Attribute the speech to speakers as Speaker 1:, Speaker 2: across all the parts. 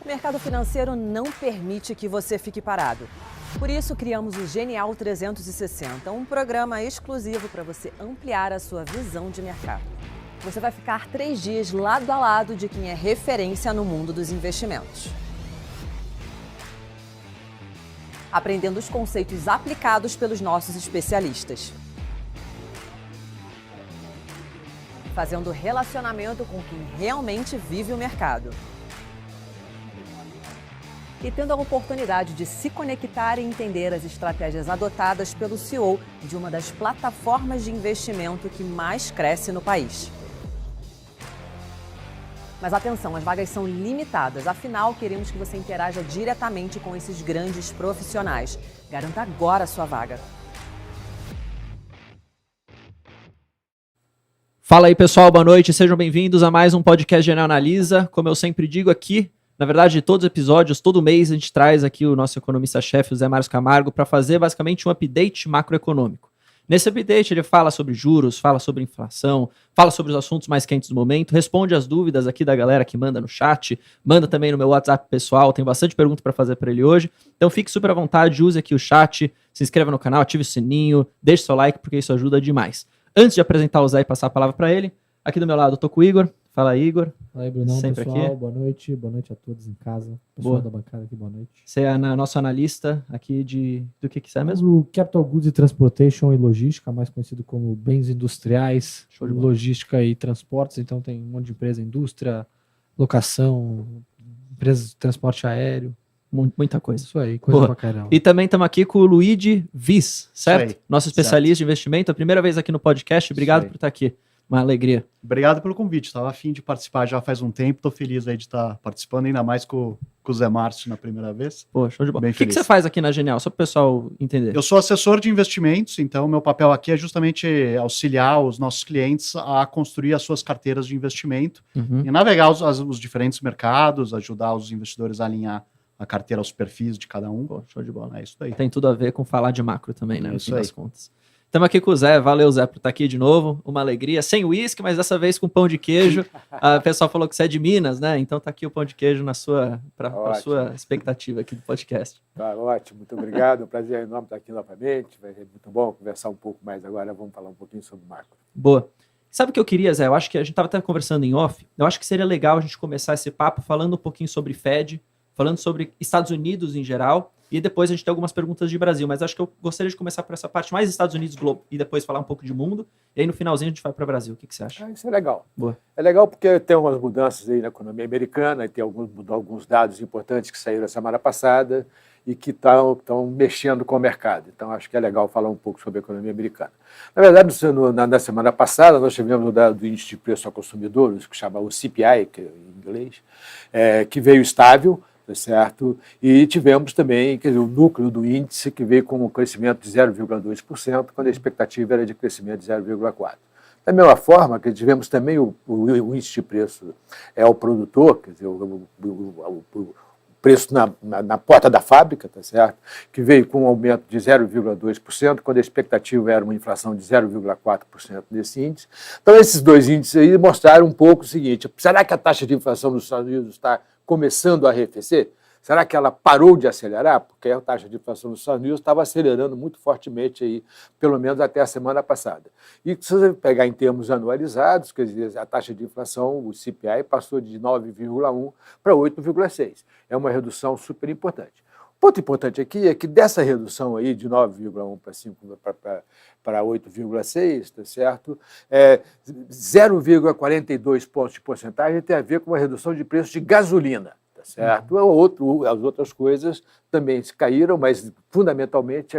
Speaker 1: O mercado financeiro não permite que você fique parado. Por isso, criamos o Genial 360, um programa exclusivo para você ampliar a sua visão de mercado. Você vai ficar 3 dias lado a lado de quem é referência no mundo dos investimentos. Aprendendo os conceitos aplicados pelos nossos especialistas. Fazendo relacionamento com quem realmente vive o mercado. E tendo a oportunidade de se conectar e entender as estratégias adotadas pelo CEO de uma das plataformas de investimento que mais cresce no país. Mas atenção, as vagas são limitadas, afinal queremos que você interaja diretamente com esses grandes profissionais. Garanta agora a sua vaga.
Speaker 2: Fala aí pessoal, boa noite, sejam bem-vindos a mais um podcast Genial Analisa. Como eu sempre digo aqui, na verdade, todos os episódios, todo mês a gente traz aqui o nosso economista-chefe, o Zé Márcio Camargo, para fazer basicamente um update macroeconômico. Nesse update ele fala sobre juros, fala sobre inflação, fala sobre os assuntos mais quentes do momento, responde as dúvidas aqui da galera que manda no chat, manda também no meu WhatsApp pessoal, tem bastante pergunta para fazer para ele hoje. Então fique super à vontade, use aqui o chat, se inscreva no canal, ative o sininho, deixe seu like porque isso ajuda demais. Antes de apresentar o Zé e passar a palavra para ele, aqui do meu lado eu tô com o Igor. Fala aí, Igor.
Speaker 3: Fala aí, Brunão,
Speaker 2: sempre
Speaker 3: pessoal,
Speaker 2: aqui.
Speaker 3: Boa noite a todos em casa, pessoal da bancada aqui, boa noite.
Speaker 2: Você é nosso analista aqui do que você é mesmo?
Speaker 3: O Capital Goods e Transportation e Logística, mais conhecido como bens industriais, logística e transportes, então tem um monte de empresa, indústria, locação, empresas de transporte aéreo.
Speaker 2: Muita coisa.
Speaker 3: Isso aí, coisa pra caramba.
Speaker 2: E também estamos aqui com o Luigi Viz, certo? Nosso especialista
Speaker 4: certo.
Speaker 2: de investimento, a primeira vez aqui no podcast. Obrigado por estar aqui. Uma alegria.
Speaker 4: Obrigado pelo convite. Estava a fim de participar já faz um tempo. Estou feliz aí de estar participando, ainda mais com o Zé Márcio na primeira vez.
Speaker 2: Pô, show de bola.
Speaker 4: Bem
Speaker 2: O que você faz aqui na Genial? Só para o pessoal entender.
Speaker 4: Eu sou assessor de investimentos, então meu papel aqui é justamente auxiliar os nossos clientes a construir as suas carteiras de investimento e navegar os diferentes mercados, ajudar os investidores a alinhar a carteira aos perfis de cada um.
Speaker 2: Pô, show de bola.
Speaker 4: É isso aí.
Speaker 2: Tem tudo a ver com falar de macro também, né?
Speaker 4: É
Speaker 2: No
Speaker 4: isso
Speaker 2: fim das
Speaker 4: aí.
Speaker 2: contas. Estamos aqui com o Zé. Valeu, Zé, por estar aqui de novo. Uma alegria. Sem uísque, mas dessa vez com pão de queijo. O pessoal falou que você é de Minas, né? Então tá aqui o pão de queijo para sua expectativa aqui do podcast.
Speaker 5: Tá ótimo, muito obrigado. Um prazer enorme estar aqui novamente. Vai ser muito bom conversar um pouco mais agora. Vamos falar um pouquinho sobre macro.
Speaker 2: Boa. Sabe o que eu queria, Zé? Eu acho que a gente estava até conversando em off. Eu acho que seria legal a gente começar esse papo falando um pouquinho sobre Fed, falando sobre Estados Unidos em geral, e depois a gente tem algumas perguntas de Brasil, mas acho que eu gostaria de começar por essa parte mais Estados Unidos e depois falar um pouco de mundo, e aí no finalzinho a gente vai para o Brasil. O que você acha?
Speaker 5: Isso é legal.
Speaker 2: Boa.
Speaker 5: É legal porque tem umas mudanças aí na economia americana, e tem alguns dados importantes que saíram a semana passada e que estão mexendo com o mercado. Então, acho que é legal falar um pouco sobre a economia americana. Na verdade, na semana passada, nós tivemos o dado do índice de preço ao consumidor, que chama o CPI, que é em inglês, que veio estável, certo? E tivemos também, quer dizer, o núcleo do índice que veio com um crescimento de 0,2%, quando a expectativa era de crescimento de 0,4%. Da mesma forma que tivemos também o índice de preço ao produtor, quer dizer, o preço na porta da fábrica, tá certo? Que veio com um aumento de 0,2%, quando a expectativa era uma inflação de 0,4% desse índice. Então, esses dois índices aí mostraram um pouco o seguinte: será que a taxa de inflação dos Estados Unidos está começando a arrefecer? Será que ela parou de acelerar? Porque a taxa de inflação dos Estados Unidos estava acelerando muito fortemente, aí, pelo menos até a semana passada. E se você pegar em termos anualizados, quer dizer, a taxa de inflação, o CPI, passou de 9,1 para 8,6. É uma redução super importante. O ponto importante aqui é que dessa redução aí de 9,1 para 5 para 8,6, tá certo? 0,42 pontos de porcentagem tem a ver com uma redução de preço de gasolina. Certo? As outras coisas também se caíram, mas fundamentalmente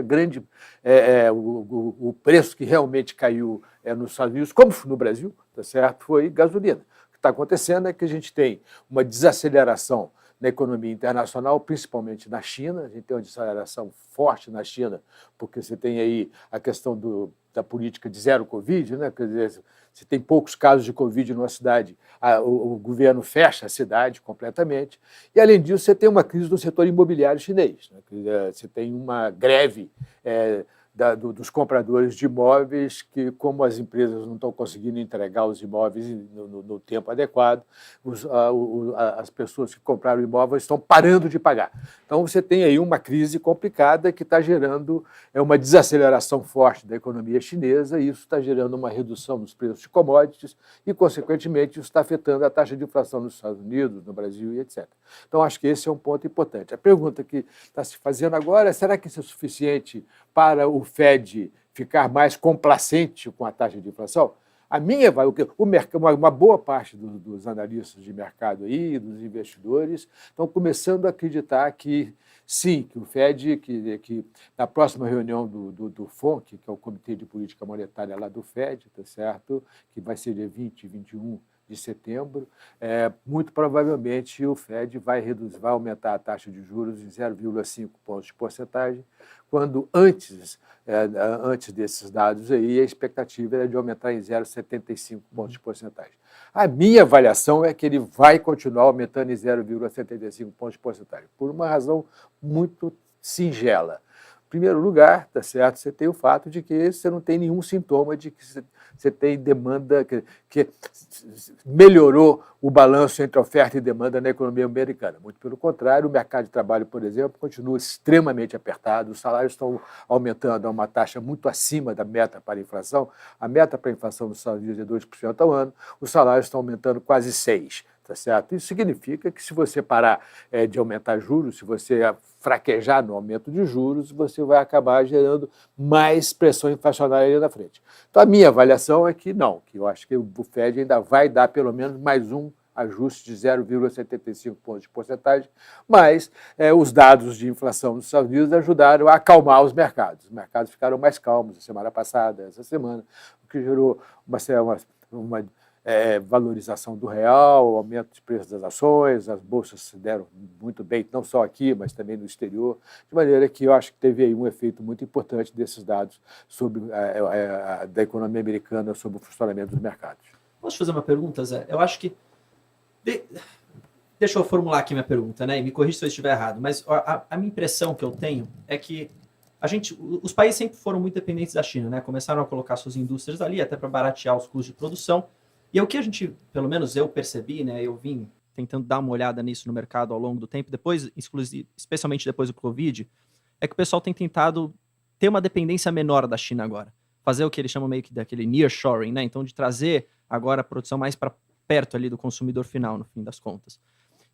Speaker 5: o preço que realmente caiu nos Estados Unidos, como no Brasil, tá certo? Foi gasolina. O que está acontecendo é que a gente tem uma desaceleração na economia internacional, principalmente na China. A gente tem uma desaceleração forte na China, porque você tem aí a questão da política de zero Covid, né? Quer dizer, se tem poucos casos de Covid numa cidade, o governo fecha a cidade completamente. E, além disso, você tem uma crise no setor imobiliário chinês, né? Você tem uma greve dos compradores de imóveis, que, como as empresas não estão conseguindo entregar os imóveis no tempo adequado, as pessoas que compraram imóveis estão parando de pagar. Então, você tem aí uma crise complicada que está gerando uma desaceleração forte da economia chinesa, e isso está gerando uma redução nos preços de commodities e, consequentemente, isso está afetando a taxa de inflação nos Estados Unidos, no Brasil e etc. Então, acho que esse é um ponto importante. A pergunta que está se fazendo agora é: será que isso é suficiente para o Fed ficar mais complacente com a taxa de inflação? Uma boa parte dos analistas de mercado aí, dos investidores, estão começando a acreditar que sim, que o Fed, que na próxima reunião do FONC, que é o Comitê de Política Monetária lá do Fed, tá certo? Que vai ser dia 20 e 21 de setembro, muito provavelmente o Fed vai aumentar a taxa de juros em 0,5 pontos de porcentagem, quando antes desses dados aí, a expectativa era de aumentar em 0,75 pontos de porcentagem. A minha avaliação é que ele vai continuar aumentando em 0,75 pontos de porcentagem, por uma razão muito singela. Em primeiro lugar, tá certo, você tem o fato de que você não tem nenhum sintoma de que você tem demanda, que melhorou o balanço entre oferta e demanda na economia americana. Muito pelo contrário, o mercado de trabalho, por exemplo, continua extremamente apertado, os salários estão aumentando a uma taxa muito acima da meta para a inflação. A meta para a inflação nos Estados Unidos é 2% ao ano, os salários estão aumentando quase 6%. Tá certo? Isso significa que, se você parar de aumentar juros, se você fraquejar no aumento de juros, você vai acabar gerando mais pressão inflacionária ali na frente. Então, a minha avaliação é que não, que eu acho que o Fed ainda vai dar pelo menos mais um ajuste de 0,75 pontos de porcentagem, mas os dados de inflação dos Estados Unidos ajudaram a acalmar os mercados. Os mercados ficaram mais calmos a semana passada, essa semana, o que gerou uma valorização do real, aumento de preços das ações, as bolsas se deram muito bem, não só aqui, mas também no exterior, de maneira que eu acho que teve aí um efeito muito importante desses dados sobre da economia americana sobre o funcionamento dos mercados.
Speaker 2: Posso fazer uma pergunta, Zé? Eu acho que... Deixa eu formular aqui minha pergunta, né? E me corrija se eu estiver errado, mas a minha impressão que eu tenho é que os países sempre foram muito dependentes da China, né? Começaram a colocar suas indústrias ali, até para baratear os custos de produção. E o que a gente, pelo menos eu percebi, né, eu vim tentando dar uma olhada nisso no mercado ao longo do tempo, especialmente depois do Covid, é que o pessoal tem tentado ter uma dependência menor da China agora. Fazer o que eles chamam meio que daquele nearshoring, né? Então, de trazer agora a produção mais para perto ali do consumidor final, no fim das contas.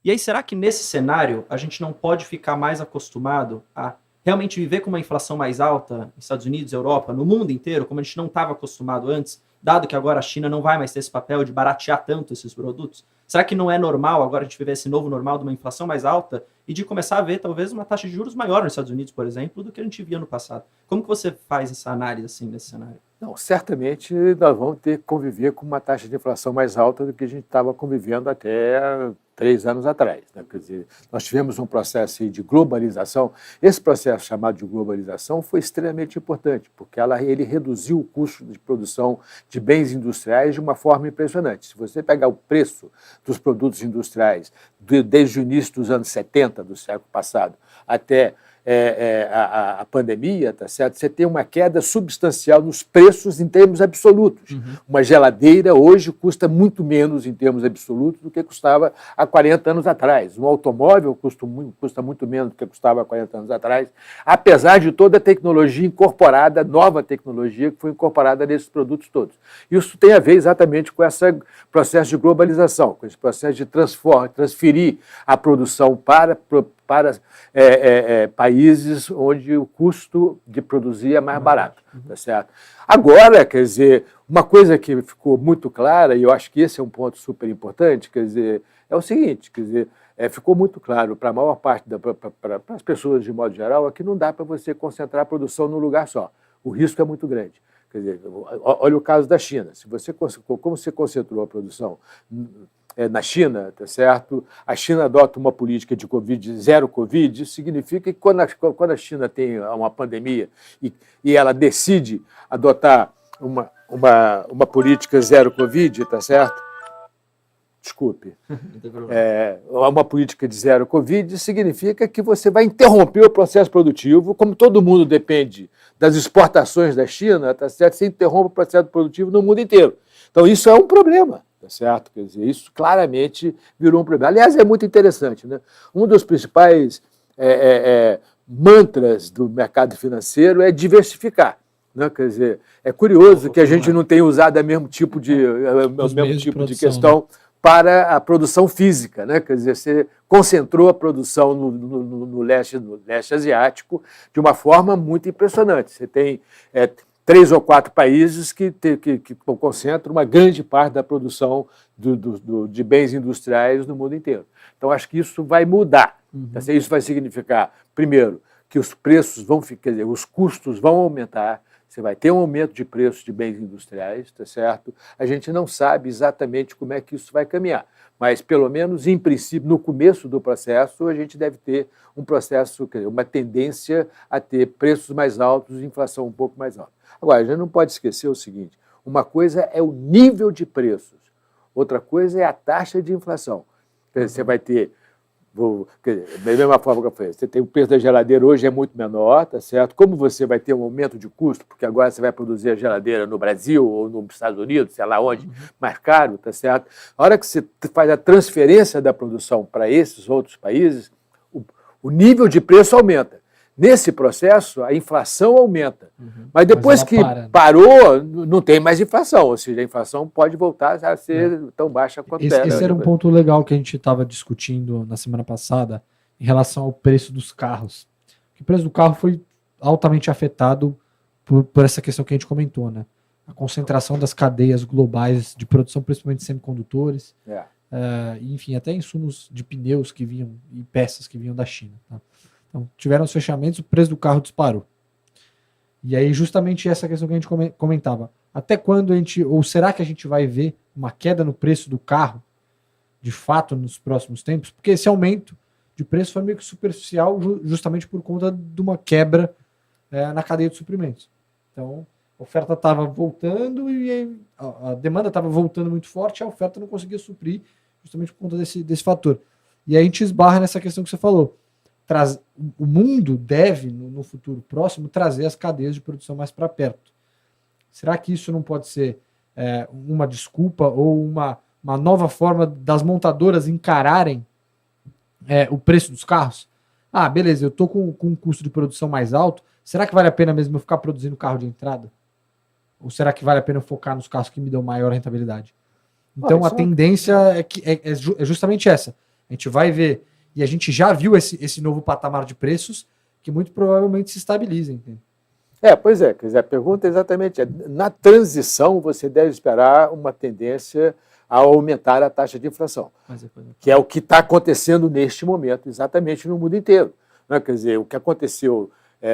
Speaker 2: E aí, será que nesse cenário a gente não pode ficar mais acostumado a realmente viver com uma inflação mais alta nos Estados Unidos, Europa, no mundo inteiro, como a gente não estava acostumado antes, dado que agora a China não vai mais ter esse papel de baratear tanto esses produtos? Será que não é normal agora a gente viver esse novo normal de uma inflação mais alta e de começar a ver talvez uma taxa de juros maior nos Estados Unidos, por exemplo, do que a gente via no passado? Como que você faz essa análise assim nesse cenário?
Speaker 5: Não, certamente nós vamos ter que conviver com uma taxa de inflação mais alta do que a gente estava convivendo até 3 anos atrás, né? Quer dizer, nós tivemos um processo de globalização. Esse processo chamado de globalização foi extremamente importante, porque ele reduziu o custo de produção de bens industriais de uma forma impressionante. Se você pegar o preço dos produtos industriais desde o início dos anos 70 do século passado até a pandemia, tá certo? Você tem uma queda substancial nos preços em termos absolutos. Uhum. Uma geladeira hoje custa muito menos em termos absolutos do que custava há 40 anos atrás. Um automóvel custa muito menos do que custava há 40 anos atrás, apesar de toda a tecnologia incorporada, nova tecnologia que foi incorporada nesses produtos todos. Isso tem a ver exatamente com esse processo de globalização, com esse processo de transferir a produção para países onde o custo de produzir é mais barato, tá certo? Agora, quer dizer, uma coisa que ficou muito clara, e eu acho que esse é um ponto super importante, quer dizer, é o seguinte, quer dizer, ficou muito claro para a maior parte para as pessoas de modo geral, é que não dá para você concentrar a produção num lugar só. O risco é muito grande. Quer dizer, olha o caso da China. Como você concentrou a produção na China, tá certo? A China adota uma política de zero Covid, isso significa que quando a China tem uma pandemia e ela decide adotar uma política zero Covid, tá certo? desculpe, uma política de zero Covid significa que você vai interromper o processo produtivo, como todo mundo depende das exportações da China, tá certo? Você interrompe o processo produtivo no mundo inteiro. Então, isso é um problema, tá certo? Quer dizer, isso claramente virou um problema. Aliás, é muito interessante, né? Um dos principais mantras do mercado financeiro é diversificar. Né? Quer dizer, é curioso que a gente não tenha usado o mesmo tipo de questão para a produção física. Né? Quer dizer, você concentrou a produção no leste asiático de uma forma muito impressionante. Você tem 3 ou 4 países que concentram uma grande parte da produção de bens industriais no mundo inteiro. Então, acho que isso vai mudar. Isso vai significar, primeiro, que os preços vão ficar, quer dizer, os custos vão aumentar, você vai ter um aumento de preços de bens industriais, tá certo? A gente não sabe exatamente como é que isso vai caminhar, mas, pelo menos, em princípio, no começo do processo, a gente deve ter um processo, quer dizer, uma tendência a ter preços mais altos e inflação um pouco mais alta. Agora, a gente não pode esquecer o seguinte, uma coisa é o nível de preços, outra coisa é a taxa de inflação. Quer dizer, você vai ter, da mesma forma que eu falei, você tem o preço da geladeira hoje é muito menor, tá certo? Como você vai ter um aumento de custo, porque agora você vai produzir a geladeira no Brasil ou nos Estados Unidos, sei lá onde, mais caro, tá certo? A hora que você faz a transferência da produção para esses outros países, o nível de preço aumenta. Nesse processo, a inflação aumenta. Mas depois que parou, não tem mais inflação. Ou seja, a inflação pode voltar a ser tão baixa quanto era.
Speaker 3: Esse era um ponto legal que a gente estava discutindo na semana passada em relação ao preço dos carros. O preço do carro foi altamente afetado por essa questão que a gente comentou, né? A concentração das cadeias globais de produção, principalmente de semicondutores, enfim, até insumos de pneus que vinham e peças que vinham da China, tá? Então, tiveram os fechamentos, o preço do carro disparou. E aí, justamente essa questão que a gente comentava. Até quando ou será que a gente vai ver uma queda no preço do carro, de fato, nos próximos tempos? Porque esse aumento de preço foi meio que superficial, justamente por conta de uma quebra na cadeia de suprimentos. Então, a oferta estava voltando e a demanda estava voltando muito forte, e a oferta não conseguia suprir, justamente por conta desse fator. E aí a gente esbarra nessa questão que você falou. O mundo deve, no futuro próximo, trazer as cadeias de produção mais para perto. Será que isso não pode ser uma desculpa ou uma nova forma das montadoras encararem o preço dos carros? Ah, beleza, eu estou com um custo de produção mais alto, será que vale a pena mesmo eu ficar produzindo carro de entrada? Ou será que vale a pena focar nos carros que me dão maior rentabilidade? Então, a tendência é justamente essa. A gente vai ver. E a gente já viu esse novo patamar de preços que muito provavelmente se estabilizem.
Speaker 5: Pois é. Quer dizer, a pergunta é exatamente na transição você deve esperar uma tendência a aumentar a taxa de inflação, que é o que está acontecendo neste momento, exatamente no mundo inteiro. Né? Quer dizer, o que aconteceu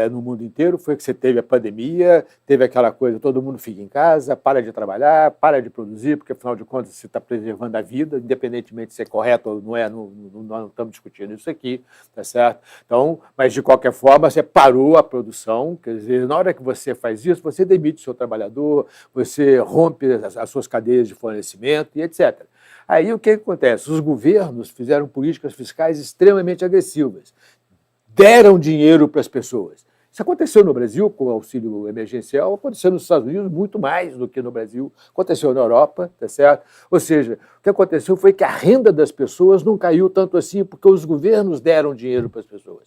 Speaker 5: no mundo inteiro foi que você teve a pandemia, teve aquela coisa, todo mundo fica em casa, para de trabalhar, para de produzir, porque afinal de contas você está preservando a vida, independentemente se é correto ou não é, não estamos discutindo isso aqui, tá certo? Então, mas de qualquer forma você parou a produção, quer dizer, na hora que você faz isso, você demite o seu trabalhador, você rompe as suas cadeias de fornecimento e etc. Aí o que acontece? Os governos fizeram políticas fiscais extremamente agressivas, deram dinheiro para as pessoas. Isso aconteceu no Brasil com o auxílio emergencial, aconteceu nos Estados Unidos muito mais do que no Brasil, aconteceu na Europa, tá certo? Ou seja, o que aconteceu foi que a renda das pessoas não caiu tanto assim porque os governos deram dinheiro para as pessoas.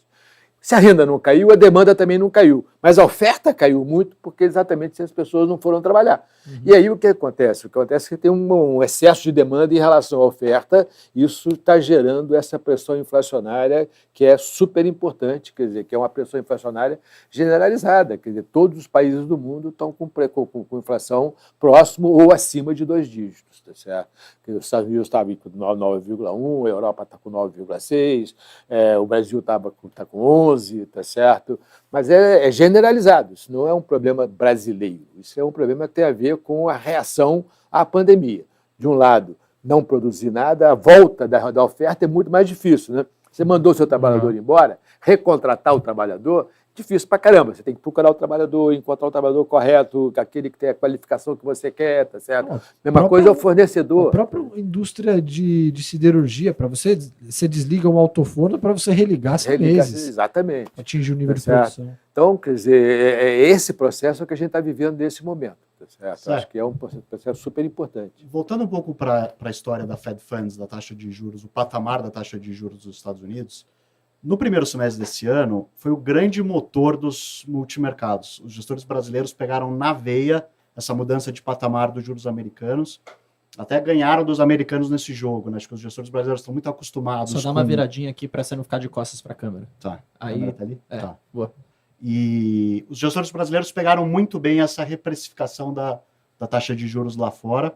Speaker 5: Se a renda não caiu, a demanda também não caiu. Mas a oferta caiu muito porque exatamente as pessoas não foram trabalhar. E aí o que acontece? O que acontece é que tem um excesso de demanda em relação à oferta, isso está gerando essa pressão inflacionária que é super importante, quer dizer, que é uma pressão inflacionária generalizada, quer dizer, todos os países do mundo estão com inflação próximo ou acima de 2 dígitos, tá certo? Os Estados Unidos estavam com 9,1, a Europa está com 9,6, o Brasil está com 11, tá certo? Mas é generalizado, isso não é um problema brasileiro, isso é um problema que tem a ver com a reação à pandemia. De um lado, não produzir nada, a volta da oferta é muito mais difícil, né? Você mandou seu trabalhador embora, recontratar o trabalhador, difícil pra caramba. Você tem que procurar o trabalhador, encontrar o trabalhador correto, aquele que tem a qualificação que você quer, tá certo? Mesma coisa é o fornecedor.
Speaker 3: A própria indústria de siderurgia, para você desliga um autoforno para você religar são meses.
Speaker 5: Exatamente.
Speaker 3: Atingir o nível de
Speaker 5: certo?
Speaker 3: produção.
Speaker 5: Então, quer dizer, é esse processo que a gente está vivendo nesse momento. Tá certo? Acho que é um processo super importante.
Speaker 4: Voltando um pouco para a história da Fed Funds, da taxa de juros, o patamar da taxa de juros dos Estados Unidos, no primeiro semestre desse ano, foi o grande motor dos multimercados. Os gestores brasileiros pegaram na veia essa mudança de patamar dos juros americanos, até ganharam dos americanos nesse jogo, né? Acho que os gestores brasileiros estão muito acostumados.
Speaker 2: Só dá uma viradinha aqui para você não ficar de costas para a câmera.
Speaker 4: Tá.
Speaker 2: Aí,
Speaker 4: a câmera tá ali?
Speaker 2: É,
Speaker 4: tá.
Speaker 2: boa.
Speaker 4: E os gestores brasileiros pegaram muito bem essa reprecificação da taxa de juros lá fora.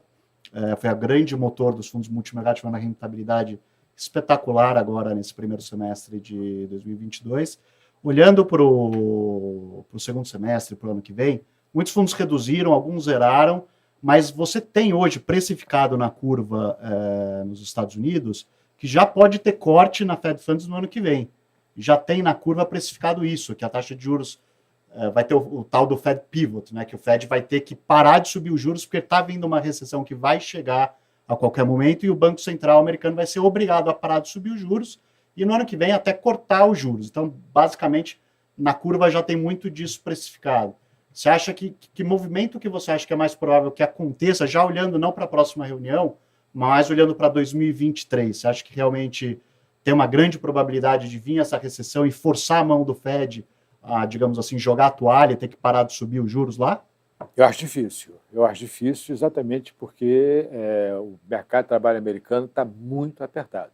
Speaker 4: Foi a grande motor dos fundos multimercados, tivendo uma rentabilidade espetacular agora nesse primeiro semestre de 2022. Olhando para o segundo semestre, para o ano que vem, muitos fundos reduziram, alguns zeraram, mas você tem hoje precificado na curva nos Estados Unidos que já pode ter corte na Fed Funds no ano que vem. Já tem na curva precificado isso, que a taxa de juros vai ter o tal do Fed Pivot, né, que o Fed vai ter que parar de subir os juros porque está vindo uma recessão que vai chegar a qualquer momento e o Banco Central americano vai ser obrigado a parar de subir os juros e no ano que vem até cortar os juros. Então, basicamente, na curva já tem muito disso precificado. Você acha que movimento que você acha que é mais provável que aconteça, já olhando não para a próxima reunião, mas olhando para 2023? Você acha que realmente tem uma grande probabilidade de vir essa recessão e forçar a mão do Fed a, digamos assim, jogar a toalha e ter que parar de subir os juros lá?
Speaker 5: Eu acho difícil. Eu acho difícil exatamente porque o mercado de trabalho americano está muito apertado.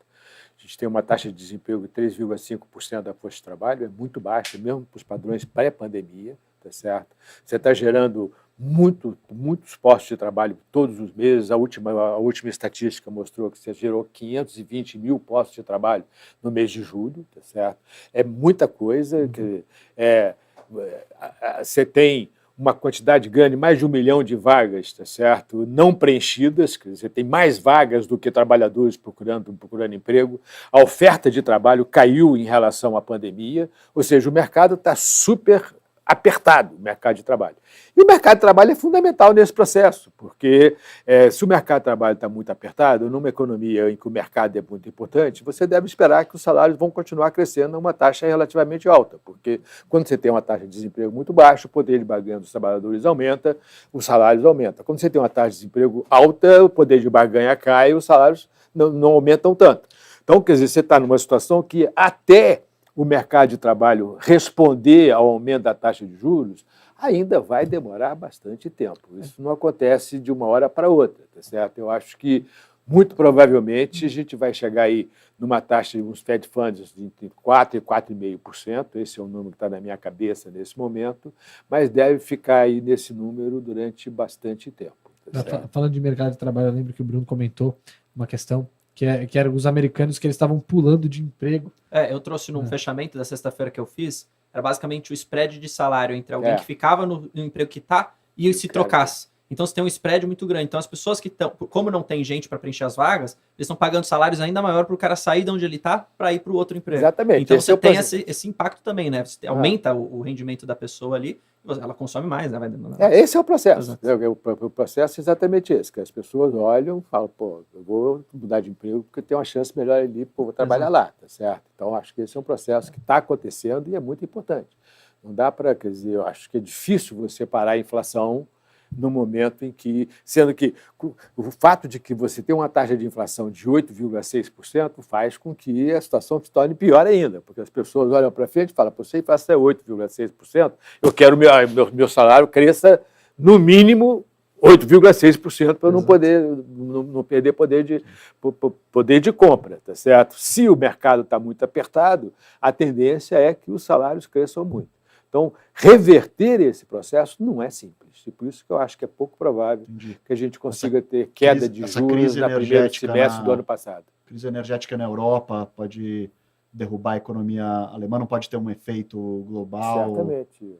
Speaker 5: A gente tem uma taxa de desemprego de 3,5% da força de trabalho, é muito baixa, mesmo para os padrões pré-pandemia, tá certo? Você está gerando muitos postos de trabalho todos os meses. A última estatística mostrou que você gerou 520 mil postos de trabalho no mês de julho, tá certo? É muita coisa. Você tem uma quantidade grande, mais de 1 milhão de vagas, tá certo? Não preenchidas, quer dizer, tem mais vagas do que trabalhadores procurando emprego. A oferta de trabalho caiu em relação à pandemia, ou seja, o mercado está super apertado, o mercado de trabalho. E o mercado de trabalho é fundamental nesse processo, porque se o mercado de trabalho está muito apertado, numa economia em que o mercado é muito importante, você deve esperar que os salários vão continuar crescendo a uma taxa relativamente alta, porque quando você tem uma taxa de desemprego muito baixa, o poder de barganha dos trabalhadores aumenta, os salários aumentam. Quando você tem uma taxa de desemprego alta, o poder de barganha cai e os salários não aumentam tanto. Então, quer dizer, você está numa situação que até o mercado de trabalho responder ao aumento da taxa de juros, ainda vai demorar bastante tempo. Isso não acontece de uma hora para outra, tá certo? Eu acho que, muito provavelmente, a gente vai chegar aí numa taxa de uns Fed Funds de entre 4% e 4,5%, esse é o número que está na minha cabeça nesse momento, mas deve ficar aí nesse número durante bastante tempo. Tá
Speaker 3: falando de mercado de trabalho, eu lembro que o Bruno comentou uma questão que eram os americanos que eles estavam pulando de emprego.
Speaker 2: Eu trouxe num fechamento da sexta-feira que eu fiz, era basicamente o spread de salário entre alguém que ficava no emprego que está e se trocasse. Então você tem um spread muito grande. Então as pessoas que estão, como não tem gente para preencher as vagas, eles estão pagando salários ainda maior para o cara sair de onde ele está para ir para o outro emprego.
Speaker 5: Exatamente.
Speaker 2: Então você tem esse impacto também, né? Você aumenta o rendimento da pessoa ali, ela consome mais, né? Vai demandar.
Speaker 5: Esse é o processo. O processo é exatamente esse, que as pessoas olham e falam, pô, eu vou mudar de emprego porque tem uma chance melhor ali, pô, vou trabalhar lá, tá certo? Então acho que esse é um processo que está acontecendo e é muito importante. Não dá para, quer dizer, eu acho que é difícil você parar a inflação no momento em que, sendo que o fato de que você tem uma taxa de inflação de 8,6% faz com que a situação se torne pior ainda, porque as pessoas olham para frente e falam, pô, se a inflação é 8,6%, eu quero meu salário cresça no mínimo 8,6% para eu não perder poder de compra, tá certo? Se o mercado está muito apertado, a tendência é que os salários cresçam muito. Então, reverter esse processo não é simples. E por isso que eu acho que é pouco provável que a gente consiga ter queda de juros no primeiro semestre do ano passado.
Speaker 4: A crise energética na Europa pode derrubar a economia alemã, não pode ter um efeito global?
Speaker 5: Certamente.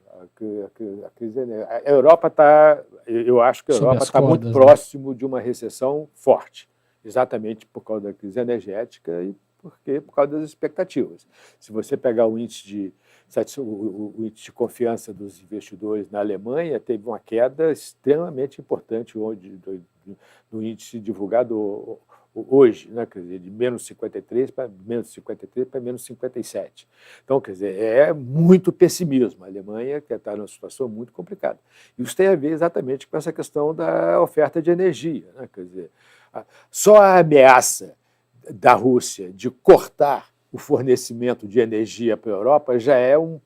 Speaker 5: A crise energética. A Europa está... Eu acho que a Europa está muito próximo de uma recessão forte, exatamente por causa da crise energética e por causa das expectativas. Se você pegar o índice o índice de confiança dos investidores na Alemanha teve uma queda extremamente importante no índice divulgado hoje, né? Quer dizer, de menos 53 para menos 57. Então, quer dizer, é muito pessimismo. A Alemanha está numa situação muito complicada. Isso tem a ver exatamente com essa questão da oferta de energia, né? Quer dizer, só a ameaça da Rússia de cortar o fornecimento de energia para a Europa já é um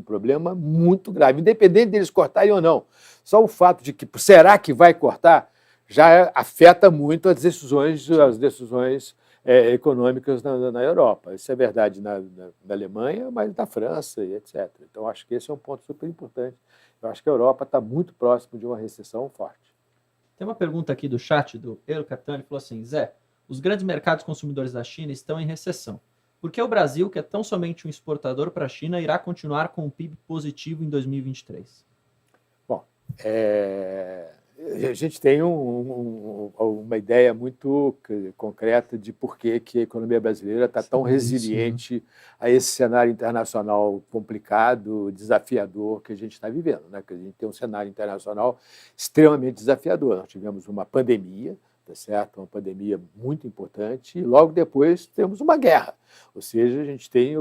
Speaker 5: problema muito grave, independente deles cortarem ou não. Só o fato de que será que vai cortar já afeta muito as decisões econômicas na Europa. Isso é verdade na Alemanha, mas na França e etc. Então, acho que esse é um ponto super importante. Eu acho que a Europa está muito próximo de uma recessão forte.
Speaker 2: Tem uma pergunta aqui do chat, do Eero Catani, falou assim: Zé, os grandes mercados consumidores da China estão em recessão. Por que o Brasil, que é tão somente um exportador para a China, irá continuar com um PIB positivo em 2023?
Speaker 5: Bom, a gente tem uma ideia muito concreta de por que a economia brasileira está tão resiliente a esse cenário internacional complicado, desafiador que a gente está vivendo, né? Que a gente tem um cenário internacional extremamente desafiador. Nós tivemos uma pandemia, tá certo? Uma pandemia muito importante, e logo depois temos uma guerra. Ou seja, a gente tem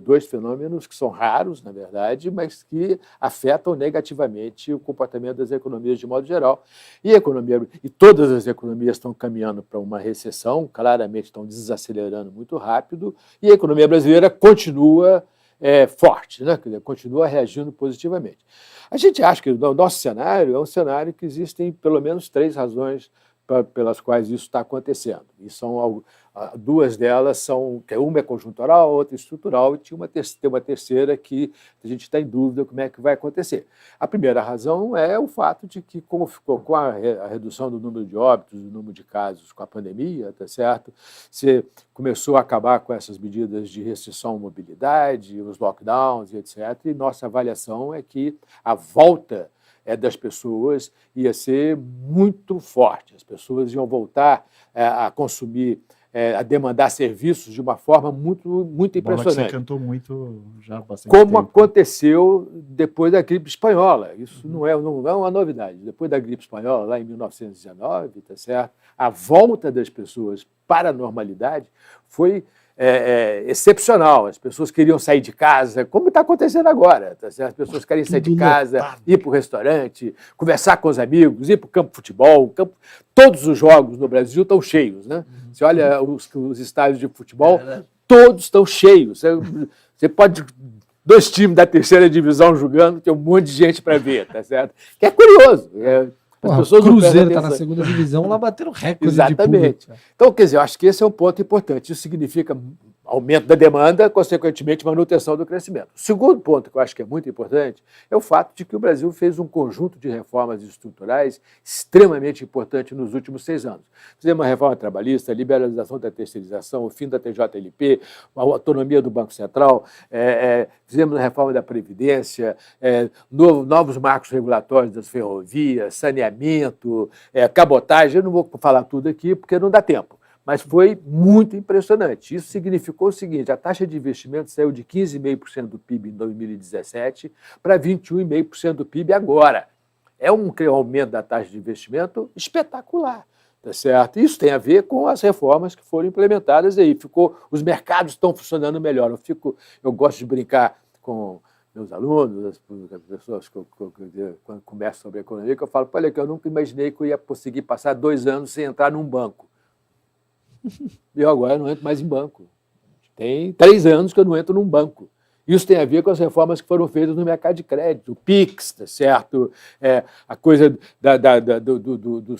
Speaker 5: dois fenômenos que são raros, na verdade, mas que afetam negativamente o comportamento das economias de modo geral. E todas as economias estão caminhando para uma recessão, claramente estão desacelerando muito rápido, e a economia brasileira continua forte, né? Quer dizer, continua reagindo positivamente. A gente acha que o nosso cenário é um cenário que existem pelo menos 3 razões pelas quais isso está acontecendo. E são duas delas são, que uma é conjuntural, a outra estrutural, e tem uma terceira que a gente está em dúvida como é que vai acontecer. A primeira razão é o fato de que, como ficou com a redução do número de óbitos, do número de casos com a pandemia, tá certo? Você começou a acabar com essas medidas de restrição à mobilidade, os lockdowns e etc. E nossa avaliação é que a volta das pessoas ia ser muito forte. As pessoas iam voltar a consumir, a demandar serviços de uma forma muito impressionante.
Speaker 4: Você cantou muito já há bastante
Speaker 5: Como
Speaker 4: tempo.
Speaker 5: aconteceu depois da gripe espanhola. Isso não é uma novidade. Depois da gripe espanhola, lá em 1919, tá certo? A volta das pessoas para a normalidade foi excepcional. As pessoas queriam sair de casa, como está acontecendo agora. Tá certo? As pessoas querem sair de casa, ir para o restaurante, conversar com os amigos, ir para o campo de futebol. Todos os jogos no Brasil estão cheios, né? Você olha os estádios de futebol, todos estão cheios. Você pode... 2 times da 3ª divisão jogando, tem um monte de gente para ver, tá certo? Que é curioso.
Speaker 3: O Cruzeiro está na 2ª divisão, lá bateram recorde de público.
Speaker 5: Exatamente. Então, quer dizer, eu acho que esse é um ponto importante. Isso significa aumento da demanda, consequentemente, manutenção do crescimento. O segundo ponto que eu acho que é muito importante é o fato de que o Brasil fez um conjunto de reformas estruturais extremamente importante nos últimos 6 anos. Fizemos uma reforma trabalhista, a liberalização da terceirização, o fim da TJLP, a autonomia do Banco Central, fizemos a reforma da Previdência, novos marcos regulatórios das ferrovias, saneamento, cabotagem. Eu não vou falar tudo aqui porque não dá tempo. Mas foi muito impressionante. Isso significou o seguinte: a taxa de investimento saiu de 15,5% do PIB em 2017 para 21,5% do PIB agora. É um aumento da taxa de investimento espetacular, tá certo? Isso tem a ver com as reformas que foram implementadas aí. Os mercados estão funcionando melhor. Eu gosto de brincar com meus alunos, as pessoas quando conversam sobre economia, que eu falo: olha, que eu nunca imaginei que eu ia conseguir passar 2 anos sem entrar num banco. E eu agora não entro mais em banco. Tem 3 anos que eu não entro num banco. Isso tem a ver com as reformas que foram feitas no mercado de crédito, o PIX, tá certo? A coisa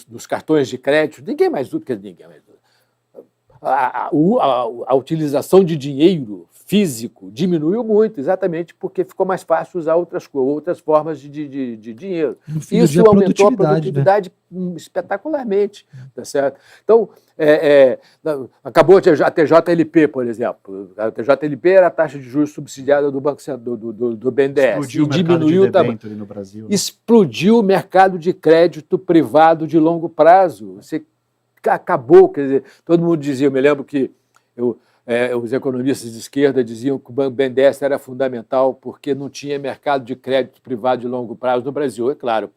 Speaker 5: dos cartões de crédito. Ninguém mais usa. A utilização de dinheiro físico diminuiu muito, exatamente porque ficou mais fácil usar outras formas de dinheiro. Isso aumentou a produtividade, né? Espetacularmente, tá certo? Então, acabou a TJLP, por exemplo. A TJLP era a taxa de juros subsidiada do Banco do BNDES.
Speaker 4: Explodiu o mercado de debênture no Brasil. Né?
Speaker 5: Explodiu o mercado de crédito privado de longo prazo. Você acabou, quer dizer, todo mundo dizia, eu me lembro que os economistas de esquerda diziam que o BNDES era fundamental porque não tinha mercado de crédito privado de longo prazo no Brasil. É claro,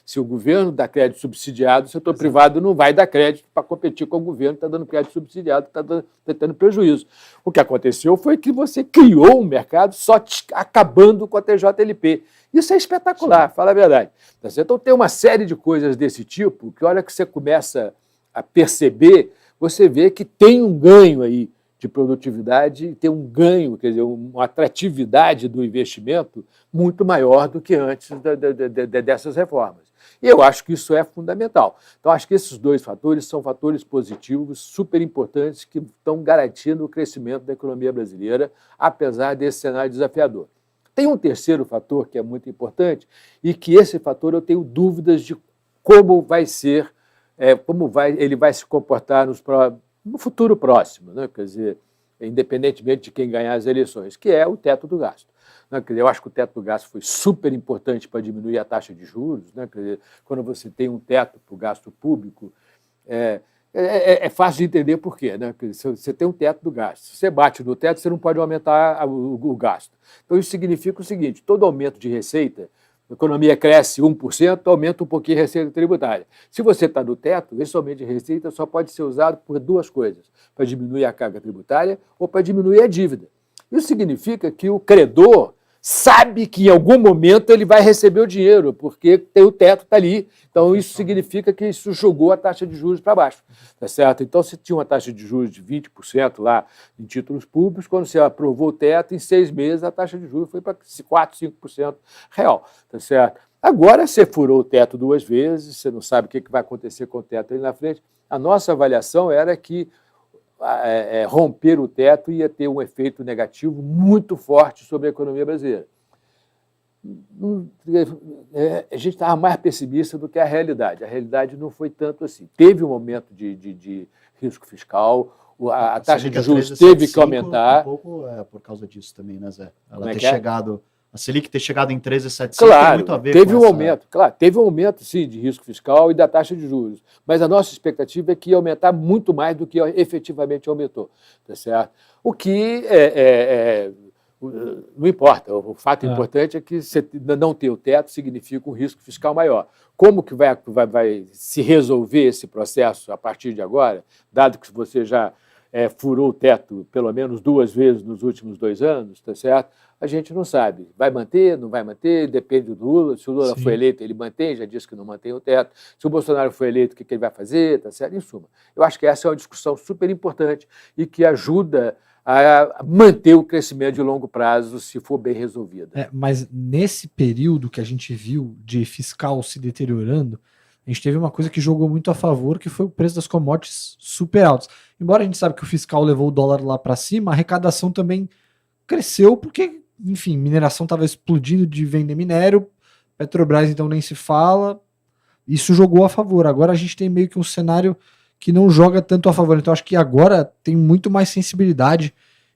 Speaker 5: se o governo dá crédito subsidiado, o setor privado não vai dar crédito para competir com o governo que está dando crédito subsidiado, que está tendo prejuízo. O que aconteceu foi que você criou um mercado só acabando com a TJLP. Isso é espetacular, fala a verdade. Então tem uma série de coisas desse tipo que, a hora que você começa a perceber, você vê que tem um ganho aí de produtividade, tem um ganho, quer dizer, uma atratividade do investimento muito maior do que antes dessas reformas. E eu acho que isso é fundamental. Então, acho que esses dois fatores são fatores positivos, super importantes, que estão garantindo o crescimento da economia brasileira, apesar desse cenário desafiador. Tem um terceiro fator que é muito importante, e que esse fator eu tenho dúvidas de como vai ser, ele vai se comportar no futuro próximo, né? Quer dizer, independentemente de quem ganhar as eleições, que é o teto do gasto. Né? Quer dizer, eu acho que o teto do gasto foi super importante para diminuir a taxa de juros. Né? Quer dizer, quando você tem um teto para o gasto público, é fácil de entender por quê. Né? Quer dizer, você tem um teto do gasto. Se você bate no teto, você não pode aumentar o gasto. Então, isso significa o seguinte: todo aumento de receita, a economia cresce 1%, aumenta um pouquinho a receita tributária. Se você está no teto, esse aumento de receita só pode ser usado por duas coisas: para diminuir a carga tributária ou para diminuir a dívida. Isso significa que o credor sabe que em algum momento ele vai receber o dinheiro, porque o teto está ali. Então, isso significa que isso jogou a taxa de juros para baixo. Tá certo? Então, se tinha uma taxa de juros de 20% lá em títulos públicos, quando você aprovou o teto, em 6 meses a taxa de juros foi para 4%, 5% real. Tá certo? Agora, você furou o teto 2 vezes, você não sabe o que vai acontecer com o teto ali na frente. A nossa avaliação era que romper o teto ia ter um efeito negativo muito forte sobre a economia brasileira. A gente estava mais pessimista do que a realidade. A realidade não foi tanto assim. Teve um momento de risco fiscal, a taxa de juros teve que aumentar.
Speaker 4: Um pouco por causa disso também, né, Zé? Ela ter chegado... A Selic ter chegado em 13,75
Speaker 5: claro,
Speaker 4: tem muito a ver
Speaker 5: teve
Speaker 4: com
Speaker 5: um aumento, claro, teve um aumento, sim, de risco fiscal e da taxa de juros. Mas a nossa expectativa é que ia aumentar muito mais do que efetivamente aumentou. Tá certo? O que não importa. O fato importante é que você não ter o teto significa um risco fiscal maior. Como que vai se resolver esse processo a partir de agora, dado que você já furou o teto pelo menos 2 vezes nos últimos 2 anos, tá certo? A gente não sabe. Vai manter, não vai manter, depende do Lula. Se o Lula foi eleito, ele mantém, já disse que não mantém o teto. Se o Bolsonaro foi eleito, o que ele vai fazer, tá certo? Em suma, eu acho que essa é uma discussão super importante e que ajuda a manter o crescimento de longo prazo, se for bem resolvida.
Speaker 3: Mas nesse período que a gente viu de fiscal se deteriorando, a gente teve uma coisa que jogou muito a favor, que foi o preço das commodities super altos. Embora a gente saiba que o fiscal levou o dólar lá para cima, a arrecadação também cresceu porque, enfim, mineração estava explodindo de vender minério, Petrobras então nem se fala, isso jogou a favor. Agora a gente tem meio que um cenário que não joga tanto a favor, então acho que agora tem muito mais sensibilidade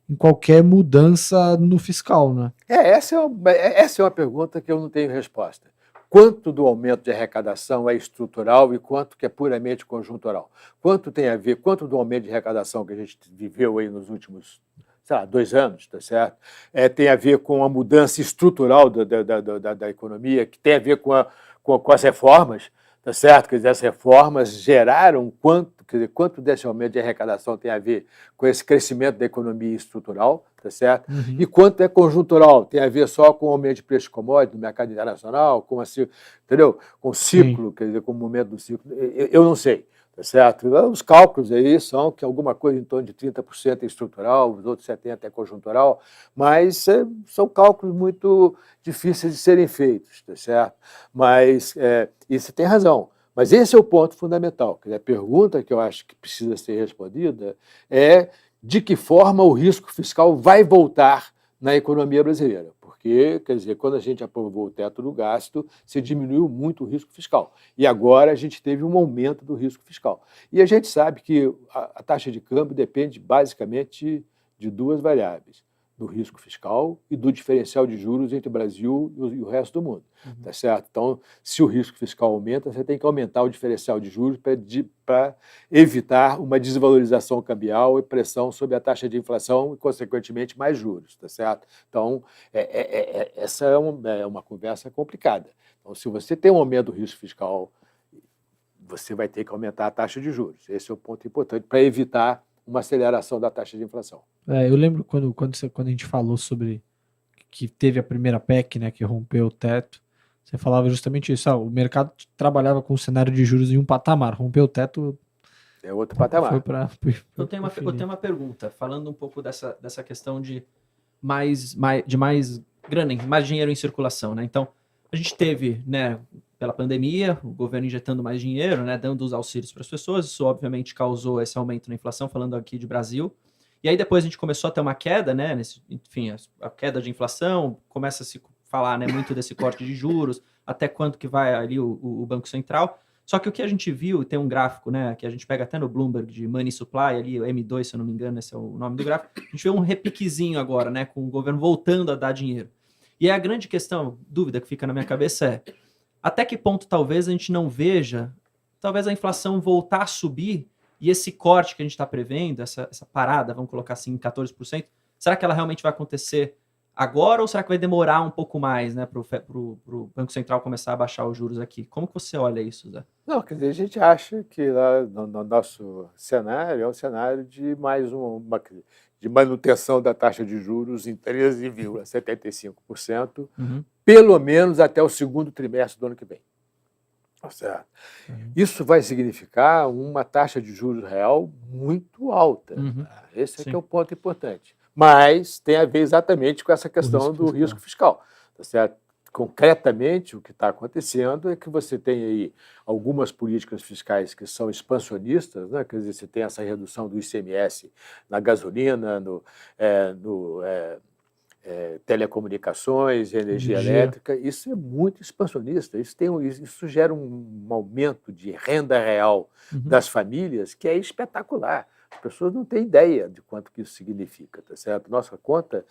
Speaker 3: em qualquer mudança no fiscal, né?
Speaker 5: Essa é uma pergunta que eu não tenho resposta. Quanto do aumento de arrecadação é estrutural e quanto que é puramente conjuntural? Quanto tem a ver, quanto do aumento de arrecadação que a gente viveu aí nos últimos 2 anos, tá certo? Tem a ver com a mudança estrutural da economia, que tem a ver com as reformas, tá certo? Quer dizer, as reformas geraram quanto desse aumento de arrecadação tem a ver com esse crescimento da economia estrutural, tá certo? E quanto é conjuntural, tem a ver só com o aumento de preço de commodities no mercado internacional, entendeu? Com o ciclo, quer dizer, com o momento do ciclo, eu não sei. Tá certo? Os cálculos aí são que alguma coisa em torno de 30% é estrutural, os outros 70% é conjuntural, mas são cálculos muito difíceis de serem feitos, tá certo? Mas isso tem razão. Mas esse é o ponto fundamental. A pergunta que eu acho que precisa ser respondida é de que forma o risco fiscal vai voltar na economia brasileira. Porque, quer dizer, quando a gente aprovou o teto do gasto, se diminuiu muito o risco fiscal. E agora a gente teve um aumento do risco fiscal. E a gente sabe que a taxa de câmbio depende basicamente de 2 variáveis: do risco fiscal e do diferencial de juros entre o Brasil e o resto do mundo, tá certo? Então, se o risco fiscal aumenta, você tem que aumentar o diferencial de juros para evitar uma desvalorização cambial e pressão sobre a taxa de inflação e, consequentemente, mais juros, tá certo? Então, essa é uma conversa complicada. Então, se você tem um aumento do risco fiscal, você vai ter que aumentar a taxa de juros. Esse é o ponto importante para evitar uma aceleração da taxa de inflação.
Speaker 3: Eu lembro quando a gente falou sobre que teve a primeira PEC, né, que rompeu o teto, você falava justamente isso, o mercado trabalhava com o cenário de juros em um patamar, rompeu o teto...
Speaker 5: É outro patamar.
Speaker 2: Eu tenho uma pergunta, falando um pouco dessa questão de mais grana, mais dinheiro em circulação, né? Então, a gente teve, né, pela pandemia, o governo injetando mais dinheiro, né, dando os auxílios para as pessoas, isso obviamente causou esse aumento na inflação, falando aqui de Brasil. E aí depois a gente começou a ter uma queda, né, enfim, a queda de inflação, começa a se falar, né, muito desse corte de juros, até quanto que vai ali o Banco Central. Só que o que a gente viu, tem um gráfico, né, que a gente pega até no Bloomberg de Money Supply, ali o M2, se eu não me engano, esse é o nome do gráfico, a gente vê um repiquezinho agora, né, com o governo voltando a dar dinheiro. E a grande questão, dúvida que fica na minha cabeça é, até que ponto talvez a gente não veja, talvez a inflação voltar a subir e esse corte que a gente está prevendo, essa parada, vamos colocar assim, em 14%, será que ela realmente vai acontecer agora ou será que vai demorar um pouco mais, né, para o Banco Central começar a baixar os juros aqui? Como que você olha isso, Zé?
Speaker 5: Não, quer dizer, a gente acha que lá no nosso cenário é um cenário de mais de manutenção da taxa de juros em 13,75%, pelo menos até o segundo trimestre do ano que vem. Certo? Isso vai significar uma taxa de juros real muito alta. Esse que é o ponto importante. Mas tem a ver exatamente com essa questão do risco fiscal. Tá certo? Concretamente, o que está acontecendo é que você tem aí algumas políticas fiscais que são expansionistas, né? Quer dizer, você tem essa redução do ICMS na gasolina, telecomunicações, energia elétrica. Isso é muito expansionista. Isso gera um aumento de renda real das famílias que é espetacular. As pessoas não têm ideia de quanto que isso significa, tá certo? Nossa conta,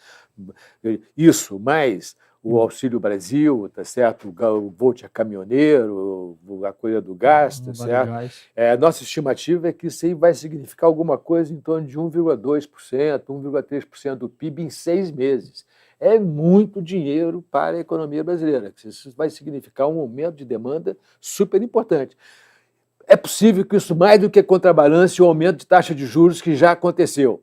Speaker 5: isso mais o Auxílio Brasil, tá certo? O voucher caminhoneiro, a coisa do gás, tá certo? Nossa estimativa é que isso aí vai significar alguma coisa em torno de 1,2%, 1,3% do PIB em 6 meses. É muito dinheiro para a economia brasileira. Isso vai significar um aumento de demanda super importante. É possível que isso mais do que contrabalance o aumento de taxa de juros que já aconteceu,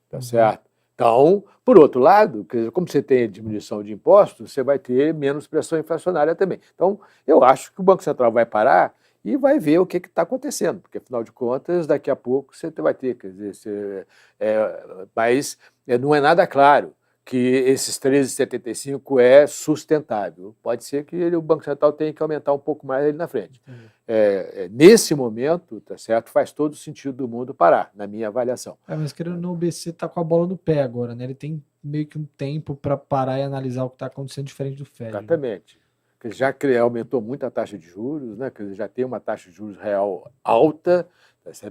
Speaker 5: tá certo? Então, por outro lado, como você tem a diminuição de impostos, você vai ter menos pressão inflacionária também. Então, eu acho que o Banco Central vai parar e vai ver o que está acontecendo, porque, afinal de contas, daqui a pouco você vai ter, quer dizer, mas não é nada claro que esses 13,75 é sustentável. Pode ser que o Banco Central tenha que aumentar um pouco mais ali na frente. Nesse momento, tá certo, faz todo o sentido do mundo parar, na minha avaliação.
Speaker 3: Mas querendo ou não, o BC está com a bola no pé agora, né? Ele tem meio que um tempo para parar e analisar o que está acontecendo diferente do Fed.
Speaker 5: Exatamente. Né? Já aumentou muito a taxa de juros, né? Quer dizer, já tem uma taxa de juros real alta,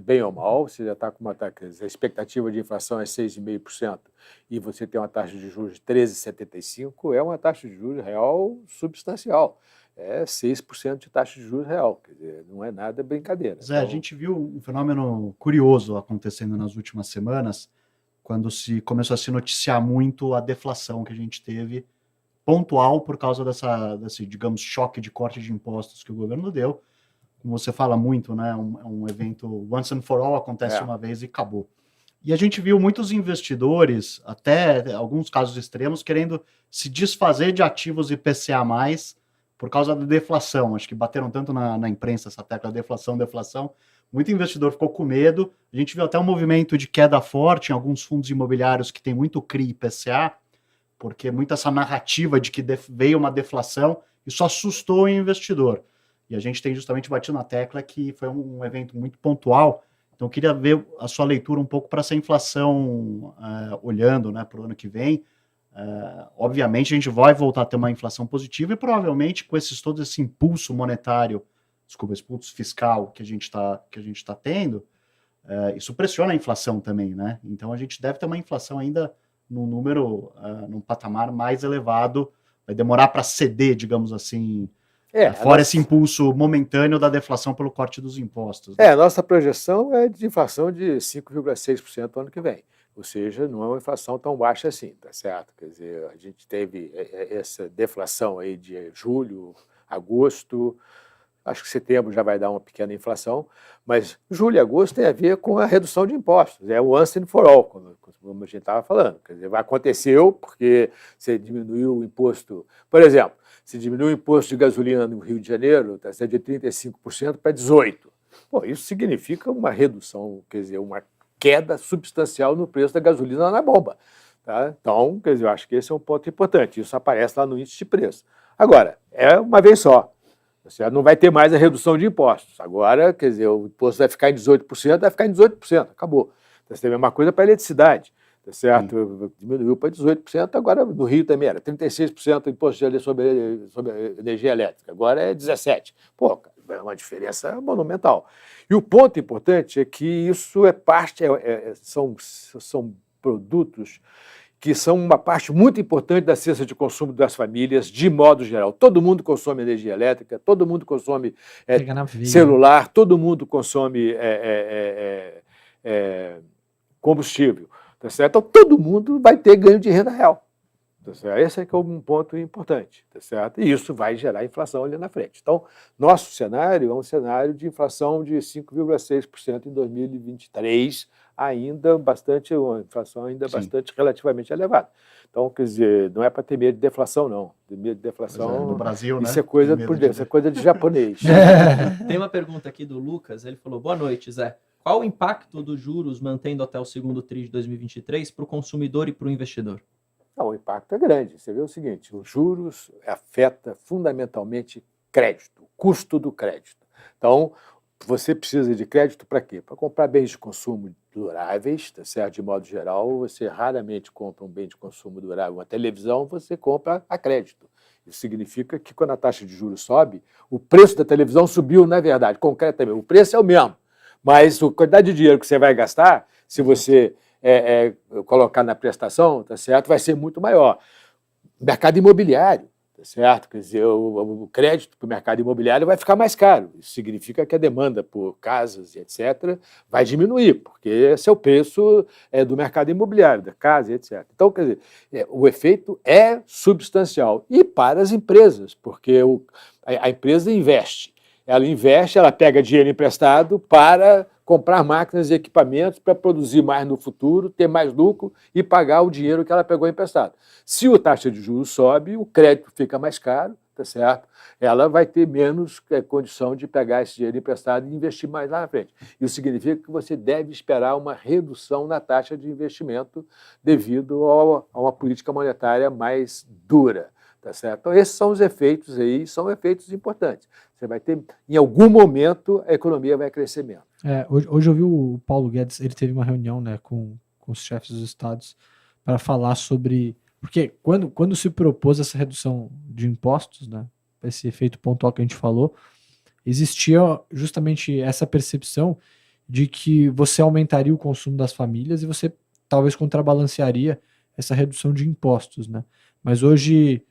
Speaker 5: bem ou mal, você já está com uma taxa, a expectativa de inflação é 6,5% e você tem uma taxa de juros de 13,75%, é uma taxa de juros real substancial. É 6% de taxa de juros real, quer dizer, não é nada brincadeira.
Speaker 4: Zé, a gente viu um fenômeno curioso acontecendo nas últimas semanas, quando se começou a se noticiar muito a deflação que a gente teve, pontual por causa desse, digamos, choque de corte de impostos que o governo deu. Como você fala muito, né? Um evento once and for all, acontece uma vez e acabou. E a gente viu muitos investidores, até alguns casos extremos, querendo se desfazer de ativos IPCA+, por causa da deflação. Acho que bateram tanto na imprensa essa tecla deflação. Muito investidor ficou com medo. A gente viu até um movimento de queda forte em alguns fundos imobiliários que tem muito CRI IPCA, porque muita essa narrativa de que veio uma deflação, isso assustou o investidor. E a gente tem justamente batido na tecla que foi um evento muito pontual. Então, eu queria ver a sua leitura um pouco para essa inflação, olhando, né, para o ano que vem. Obviamente, a gente vai voltar a ter uma inflação positiva e provavelmente com todo esse impulso monetário, esse impulso fiscal que a gente tá tendo, isso pressiona a inflação também, né? Então, a gente deve ter uma inflação ainda num número, num patamar mais elevado, vai demorar para ceder, digamos assim, fora esse impulso momentâneo da deflação pelo corte dos impostos.
Speaker 5: Né? A nossa projeção é de inflação de 5,6% no ano que vem. Ou seja, não é uma inflação tão baixa assim, tá certo? Quer dizer, a gente teve essa deflação aí de julho, agosto, acho que setembro já vai dar uma pequena inflação, mas julho e agosto tem a ver com a redução de impostos, é o once and for all, como a gente estava falando. Quer dizer, aconteceu porque você diminuiu o imposto, por exemplo, se diminuiu o imposto de gasolina no Rio de Janeiro, tá certo, de 35% para 18%. Bom, isso significa uma redução, quer dizer, uma queda substancial no preço da gasolina na bomba. Tá? Então, quer dizer, eu acho que esse é um ponto importante. Isso aparece lá no índice de preço. Agora, é uma vez só. Tá, não vai ter mais a redução de impostos. Agora, quer dizer, o imposto vai ficar em 18%, vai ficar em 18%. Acabou. Então, é a mesma coisa para a eletricidade. Tá certo? Diminuiu para 18%, agora no Rio também era 36% o imposto sobre energia elétrica, agora é 17%. Pô, cara, é uma diferença monumental. E o ponto importante é que isso é parte, são produtos que são uma parte muito importante da cesta de consumo das famílias, de modo geral. Todo mundo consome energia elétrica, todo mundo consome celular, todo mundo consome combustível. Tá certo? Então, todo mundo vai ter ganho de renda real. Tá certo? Esse é que é um ponto importante. Tá certo? E isso vai gerar inflação ali na frente. Então, nosso cenário é um cenário de inflação de 5,6% em 2023, ainda bastante, uma inflação ainda bastante relativamente elevada. Então, quer dizer, não é para ter medo de deflação, não. Ter medo de deflação.
Speaker 4: No Brasil,
Speaker 5: isso
Speaker 4: né?
Speaker 5: Isso é coisa de japonês.
Speaker 2: Tem uma pergunta aqui do Lucas, ele falou: boa noite, Zé. Qual o impacto dos juros mantendo até o segundo TRI de 2023 para o consumidor e para o investidor?
Speaker 5: Não, o impacto é grande. Você vê o seguinte, os juros afetam fundamentalmente crédito, o custo do crédito. Então, você precisa de crédito para quê? Para comprar bens de consumo duráveis, tá certo? De modo geral, você raramente compra um bem de consumo durável. Uma televisão, você compra a crédito. Isso significa que quando a taxa de juros sobe, o preço da televisão subiu, na verdade, concretamente. O preço é o mesmo, mas a quantidade de dinheiro que você vai gastar, se você colocar na prestação, tá certo, vai ser muito maior. Mercado imobiliário, tá certo? Quer dizer, o crédito para o mercado imobiliário vai ficar mais caro. Isso significa que a demanda por casas e etc. vai diminuir, porque esse é o preço do mercado imobiliário, da casa e etc. Então, quer dizer, o efeito é substancial. E para as empresas, porque a empresa investe. Ela pega dinheiro emprestado para comprar máquinas e equipamentos para produzir mais no futuro, ter mais lucro e pagar o dinheiro que ela pegou emprestado. Se a taxa de juros sobe, o crédito fica mais caro, tá certo? Ela vai ter menos condição de pegar esse dinheiro emprestado e investir mais lá na frente. Isso significa que você deve esperar uma redução na taxa de investimento devido a uma política monetária mais dura. Tá certo? Então, esses são os efeitos aí, são efeitos importantes. Você vai ter, em algum momento, a economia vai crescer menos.
Speaker 3: Hoje eu vi o Paulo Guedes, ele teve uma reunião, né, com os chefes dos estados para falar sobre... Porque quando se propôs essa redução de impostos, né, esse efeito pontual que a gente falou, existia justamente essa percepção de que você aumentaria o consumo das famílias e você talvez contrabalancearia essa redução de impostos, né? Mas hoje...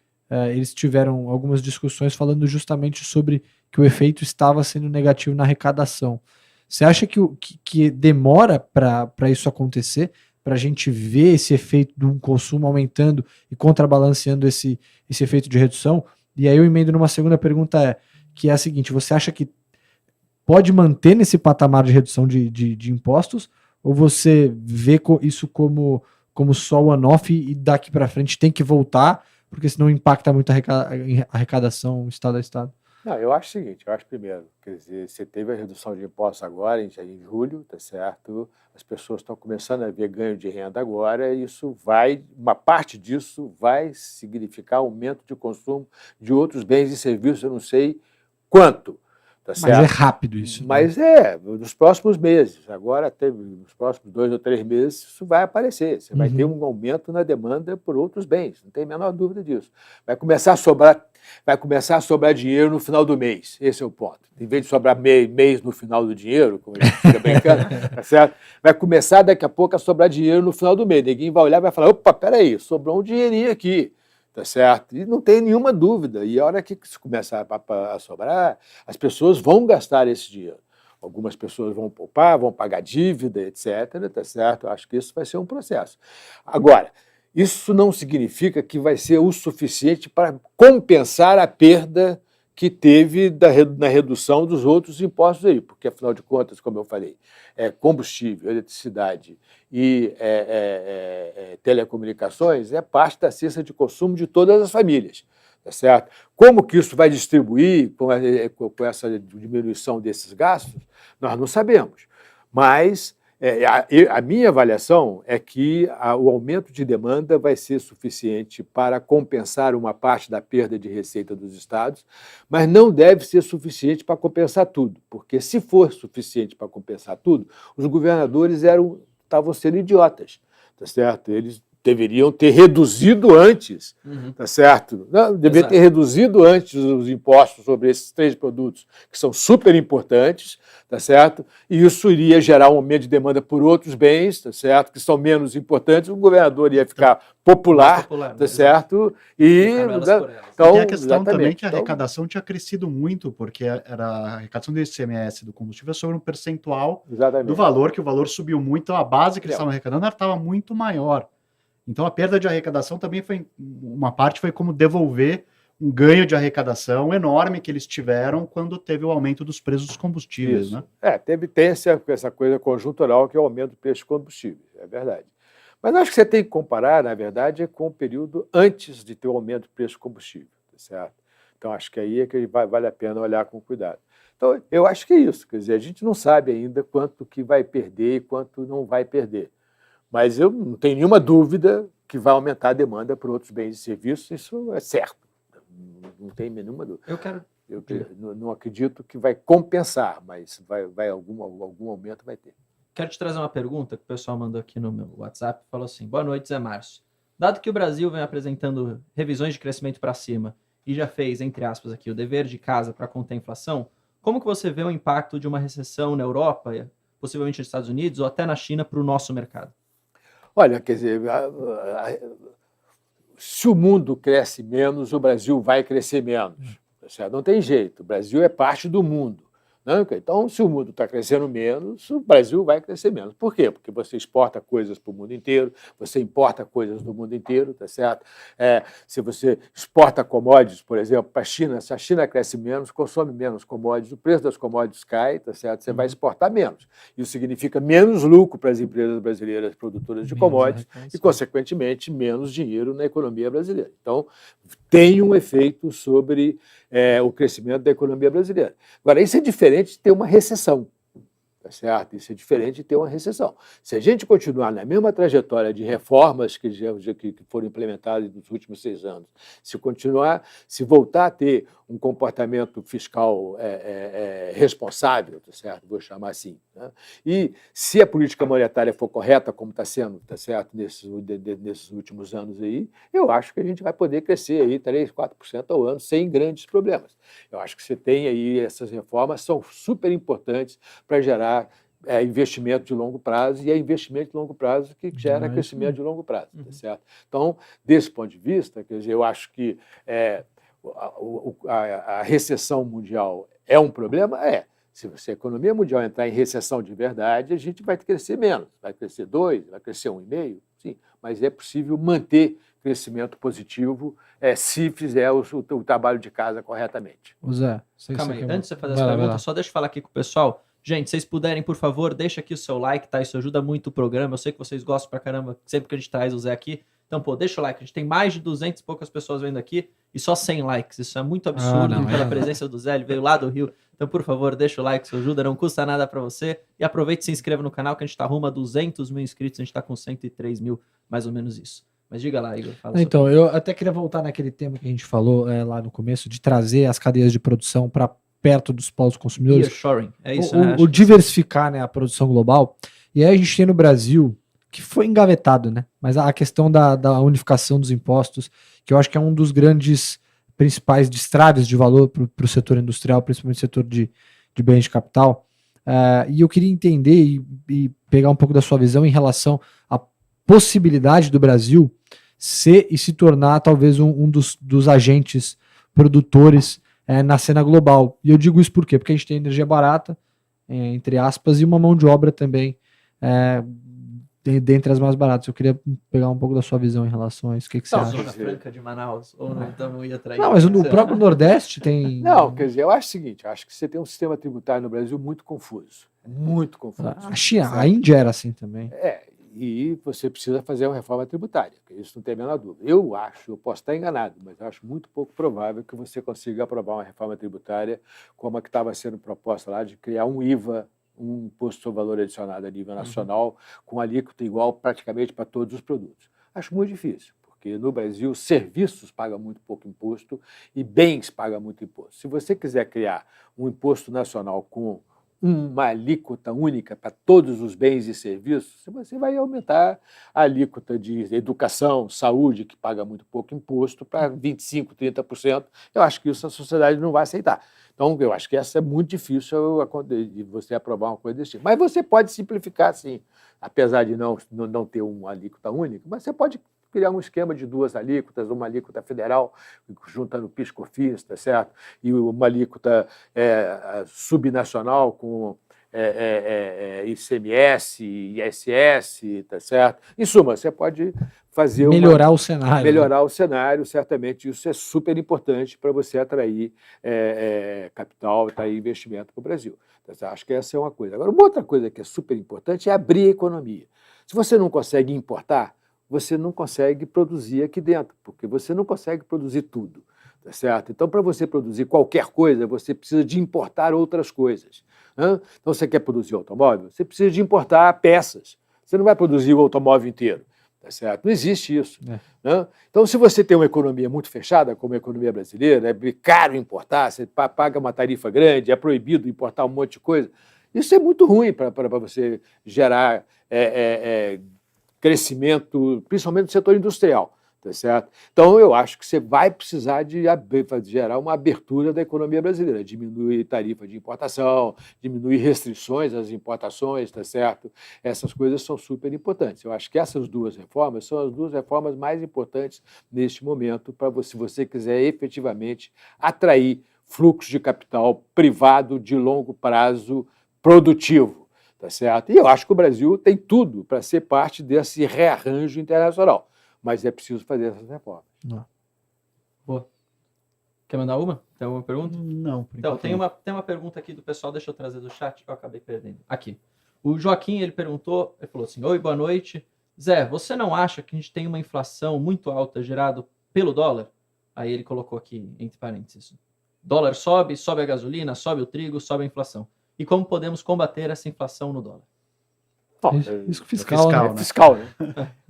Speaker 3: eles tiveram algumas discussões falando justamente sobre que o efeito estava sendo negativo na arrecadação. Você acha que demora para isso acontecer, para a gente ver esse efeito do consumo aumentando e contrabalanceando esse efeito de redução? E aí eu emendo numa segunda pergunta, que é a seguinte: você acha que pode manter nesse patamar de redução de impostos, ou você vê isso como só one-off e daqui para frente tem que voltar, porque senão impacta muito a arrecadação estado a estado?
Speaker 5: Não, eu acho o seguinte, primeiro, quer dizer, você teve a redução de impostos agora, em julho, tá certo? As pessoas estão começando a ver ganho de renda agora, e uma parte disso vai significar aumento de consumo de outros bens e serviços, eu não sei quanto, Tá
Speaker 3: Mas
Speaker 5: certo?
Speaker 3: é rápido isso.
Speaker 5: Mas nos próximos meses, agora, nos próximos 2 ou 3 meses, isso vai aparecer. Você vai ter um aumento na demanda por outros bens, não tem a menor dúvida disso. Vai começar a sobrar dinheiro no final do mês, esse é o ponto. Em vez de sobrar mês no final do dinheiro, como a gente fica brincando, tá certo? Vai começar daqui a pouco a sobrar dinheiro no final do mês. Ninguém vai olhar e vai falar, opa, peraí, sobrou um dinheirinho aqui. Tá certo? E não tem nenhuma dúvida. E a hora que isso começar a sobrar, as pessoas vão gastar esse dinheiro. Algumas pessoas vão poupar, vão pagar dívida, etc. Tá certo? Eu acho que isso vai ser um processo. Agora, isso não significa que vai ser o suficiente para compensar a perda que teve na redução dos outros impostos aí, porque, afinal de contas, como eu falei, combustível, eletricidade e telecomunicações é parte da cesta de consumo de todas as famílias, tá certo? Como que isso vai distribuir com essa diminuição desses gastos, nós não sabemos, mas a minha avaliação é que o aumento de demanda vai ser suficiente para compensar uma parte da perda de receita dos estados, mas não deve ser suficiente para compensar tudo, porque se for suficiente para compensar tudo, os governadores estavam sendo idiotas, tá certo? Eles deveriam ter reduzido antes, tá certo? Deveriam ter reduzido antes os impostos sobre esses 3 produtos, que são super importantes, tá certo? E isso iria gerar um aumento de demanda por outros bens, tá certo? Que são menos importantes, o governador ia ficar popular, tá certo?
Speaker 4: Então, tem a questão também que a arrecadação tinha crescido muito, porque a arrecadação do ICMS do combustível é sobre um percentual do valor, que o valor subiu muito, então a base que eles estavam arrecadando estava muito maior. Então, a perda de arrecadação também uma parte foi como devolver um ganho de arrecadação enorme que eles tiveram quando teve o aumento dos preços dos combustíveis, né?
Speaker 5: Tem essa coisa conjuntural que é o aumento do preço dos combustíveis, é verdade. Mas acho que você tem que comparar, na verdade, com o período antes de ter o aumento do preço do combustível, tá certo? Então, acho que aí é que vale a pena olhar com cuidado. Então, eu acho que é isso, quer dizer, a gente não sabe ainda quanto que vai perder e quanto não vai perder. Mas eu não tenho nenhuma dúvida que vai aumentar a demanda por outros bens e serviços, isso é certo. Não tem nenhuma dúvida. Eu não acredito que vai compensar, mas algum aumento vai ter.
Speaker 2: Quero te trazer uma pergunta que o pessoal mandou aqui no meu WhatsApp. Falou assim, boa noite, Zé Márcio. Dado que o Brasil vem apresentando revisões de crescimento para cima e já fez, entre aspas, aqui, o dever de casa para conter a inflação, como que você vê o impacto de uma recessão na Europa, possivelmente nos Estados Unidos ou até na China, para o nosso mercado?
Speaker 5: Olha, quer dizer, se o mundo cresce menos, o Brasil vai crescer menos. Certo? Não tem jeito, o Brasil é parte do mundo. Né? Então, se o mundo está crescendo menos, o Brasil vai crescer menos. Por quê? Porque você exporta coisas para o mundo inteiro, você importa coisas do mundo inteiro, tá certo? Se você exporta commodities, por exemplo, para a China, se a China cresce menos, consome menos commodities, o preço das commodities cai, tá certo? Você vai exportar menos. Isso significa menos lucro para as empresas brasileiras produtoras de commodities e, consequentemente, menos dinheiro na economia brasileira. Então, tem um efeito sobre o crescimento da economia brasileira. Agora, isso é diferente de ter uma recessão, tá certo? Isso é diferente de ter uma recessão. Se a gente continuar na mesma trajetória de reformas que foram implementadas nos últimos 6 anos, se voltar a ter um comportamento fiscal responsável, tá certo? Vou chamar assim, né? E se a política monetária for correta, como está sendo, tá certo? Nesses últimos anos aí, eu acho que a gente vai poder crescer aí 3%, 4% ao ano sem grandes problemas. Eu acho que você tem aí essas reformas, são super importantes para gerar investimento de longo prazo, e é investimento de longo prazo que gera crescimento de longo prazo, tá certo? Então, desse ponto de vista, quer dizer, eu acho que a recessão mundial é um problema? Se a economia mundial entrar em recessão de verdade, a gente vai crescer menos, vai crescer 2%, vai crescer 1,5%, sim, mas é possível manter crescimento positivo se fizer o trabalho de casa corretamente.
Speaker 3: Zé,
Speaker 2: calma aí, antes de você fazer essa pergunta, só deixa eu falar aqui com o pessoal. Gente, se vocês puderem, por favor, deixa aqui o seu like, tá? Isso ajuda muito o programa. Eu sei que vocês gostam pra caramba sempre que a gente traz o Zé aqui. Então, deixa o like. A gente tem mais de 200 e poucas pessoas vendo aqui e só 100 likes. Isso é muito absurdo pela presença do Zé. Ele veio lá do Rio. Então, por favor, deixa o like, isso ajuda. Não custa nada pra você. E aproveite e se inscreva no canal, que a gente tá rumo a 200 mil inscritos. A gente tá com 103 mil, mais ou menos isso. Mas diga lá, Igor.
Speaker 3: Então, eu até queria voltar naquele tema que a gente falou lá no começo, de trazer as cadeias de produção para perto dos polos consumidores.
Speaker 2: Nearshoring, é isso,
Speaker 3: O diversificar, né, a produção global. E aí a gente tem no Brasil, que foi engavetado, né? Mas a questão da unificação dos impostos, que eu acho que é um dos grandes principais destraves de valor para o setor industrial, principalmente o setor de bens de capital. E eu queria entender e pegar um pouco da sua visão em relação à possibilidade do Brasil ser e se tornar talvez um dos agentes produtores na cena global. E eu digo isso por quê? Porque a gente tem energia barata, entre aspas, e uma mão de obra também dentre as mais baratas. Eu queria pegar um pouco da sua visão em relação a isso. O que você acha?
Speaker 2: Zona Franca de Manaus, ou não estamos aí atrás?
Speaker 3: Não, mas no próprio Nordeste tem...
Speaker 5: Não, quer dizer, eu acho o seguinte, acho que você tem um sistema tributário no Brasil muito confuso. Muito confuso.
Speaker 3: A China, a Índia era assim também.
Speaker 5: E você precisa fazer uma reforma tributária, isso não tem a menor dúvida. Eu posso estar enganado, mas eu acho muito pouco provável que você consiga aprovar uma reforma tributária como a que estava sendo proposta lá, de criar um IVA, um imposto sobre valor adicionado a nível nacional, com alíquota igual praticamente para todos os produtos. Acho muito difícil, porque no Brasil serviços pagam muito pouco imposto e bens pagam muito imposto. Se você quiser criar um imposto nacional com uma alíquota única para todos os bens e serviços, você vai aumentar a alíquota de educação, saúde, que paga muito pouco imposto, para 25%, 30%. Eu acho que isso a sociedade não vai aceitar. Então, eu acho que essa é muito difícil de você aprovar uma coisa desse tipo. Mas você pode simplificar, sim, apesar de não ter uma alíquota única, mas você pode criar um esquema de duas alíquotas, uma alíquota federal, juntando PIS/COFINS, tá certo? E uma alíquota subnacional com ICMS, ISS, tá certo? Em suma, você pode fazer
Speaker 3: melhorar o cenário.
Speaker 5: Melhorar o cenário, certamente isso é super importante para você atrair capital, atrair investimento para o Brasil. Então, acho que essa é uma coisa. Agora, uma outra coisa que é super importante é abrir a economia. Se você não consegue importar, você não consegue produzir aqui dentro, porque você não consegue produzir tudo, tá certo? Então, para você produzir qualquer coisa, você precisa de importar outras coisas. Então, você quer produzir automóvel? Você precisa de importar peças. Você não vai produzir o automóvel inteiro, tá certo? Não existe isso. Então, se você tem uma economia muito fechada, como a economia brasileira, é caro importar, você paga uma tarifa grande, é proibido importar um monte de coisa, isso é muito ruim para você gerar crescimento, principalmente no setor industrial, tá certo? Então, eu acho que você vai precisar de gerar uma abertura da economia brasileira, diminuir tarifa de importação, diminuir restrições às importações, tá certo? Essas coisas são super importantes. Eu acho que essas duas reformas são as duas reformas mais importantes neste momento para se você quiser efetivamente atrair fluxo de capital privado de longo prazo produtivo. Tá certo? E eu acho que o Brasil tem tudo para ser parte desse rearranjo internacional, mas é preciso fazer essas reformas.
Speaker 2: Boa. Quer mandar uma? Tem alguma pergunta?
Speaker 4: Não.
Speaker 2: Então, tem uma pergunta aqui do pessoal, deixa eu trazer do chat, que eu acabei perdendo. Aqui. O Joaquim, ele falou assim, oi, boa noite. Zé, você não acha que a gente tem uma inflação muito alta gerada pelo dólar? Aí ele colocou aqui, entre parênteses, dólar sobe a gasolina, sobe o trigo, sobe a inflação. E como podemos combater essa inflação no dólar?
Speaker 5: Bom,
Speaker 3: Isso fiscal, né?
Speaker 5: Fiscal, né?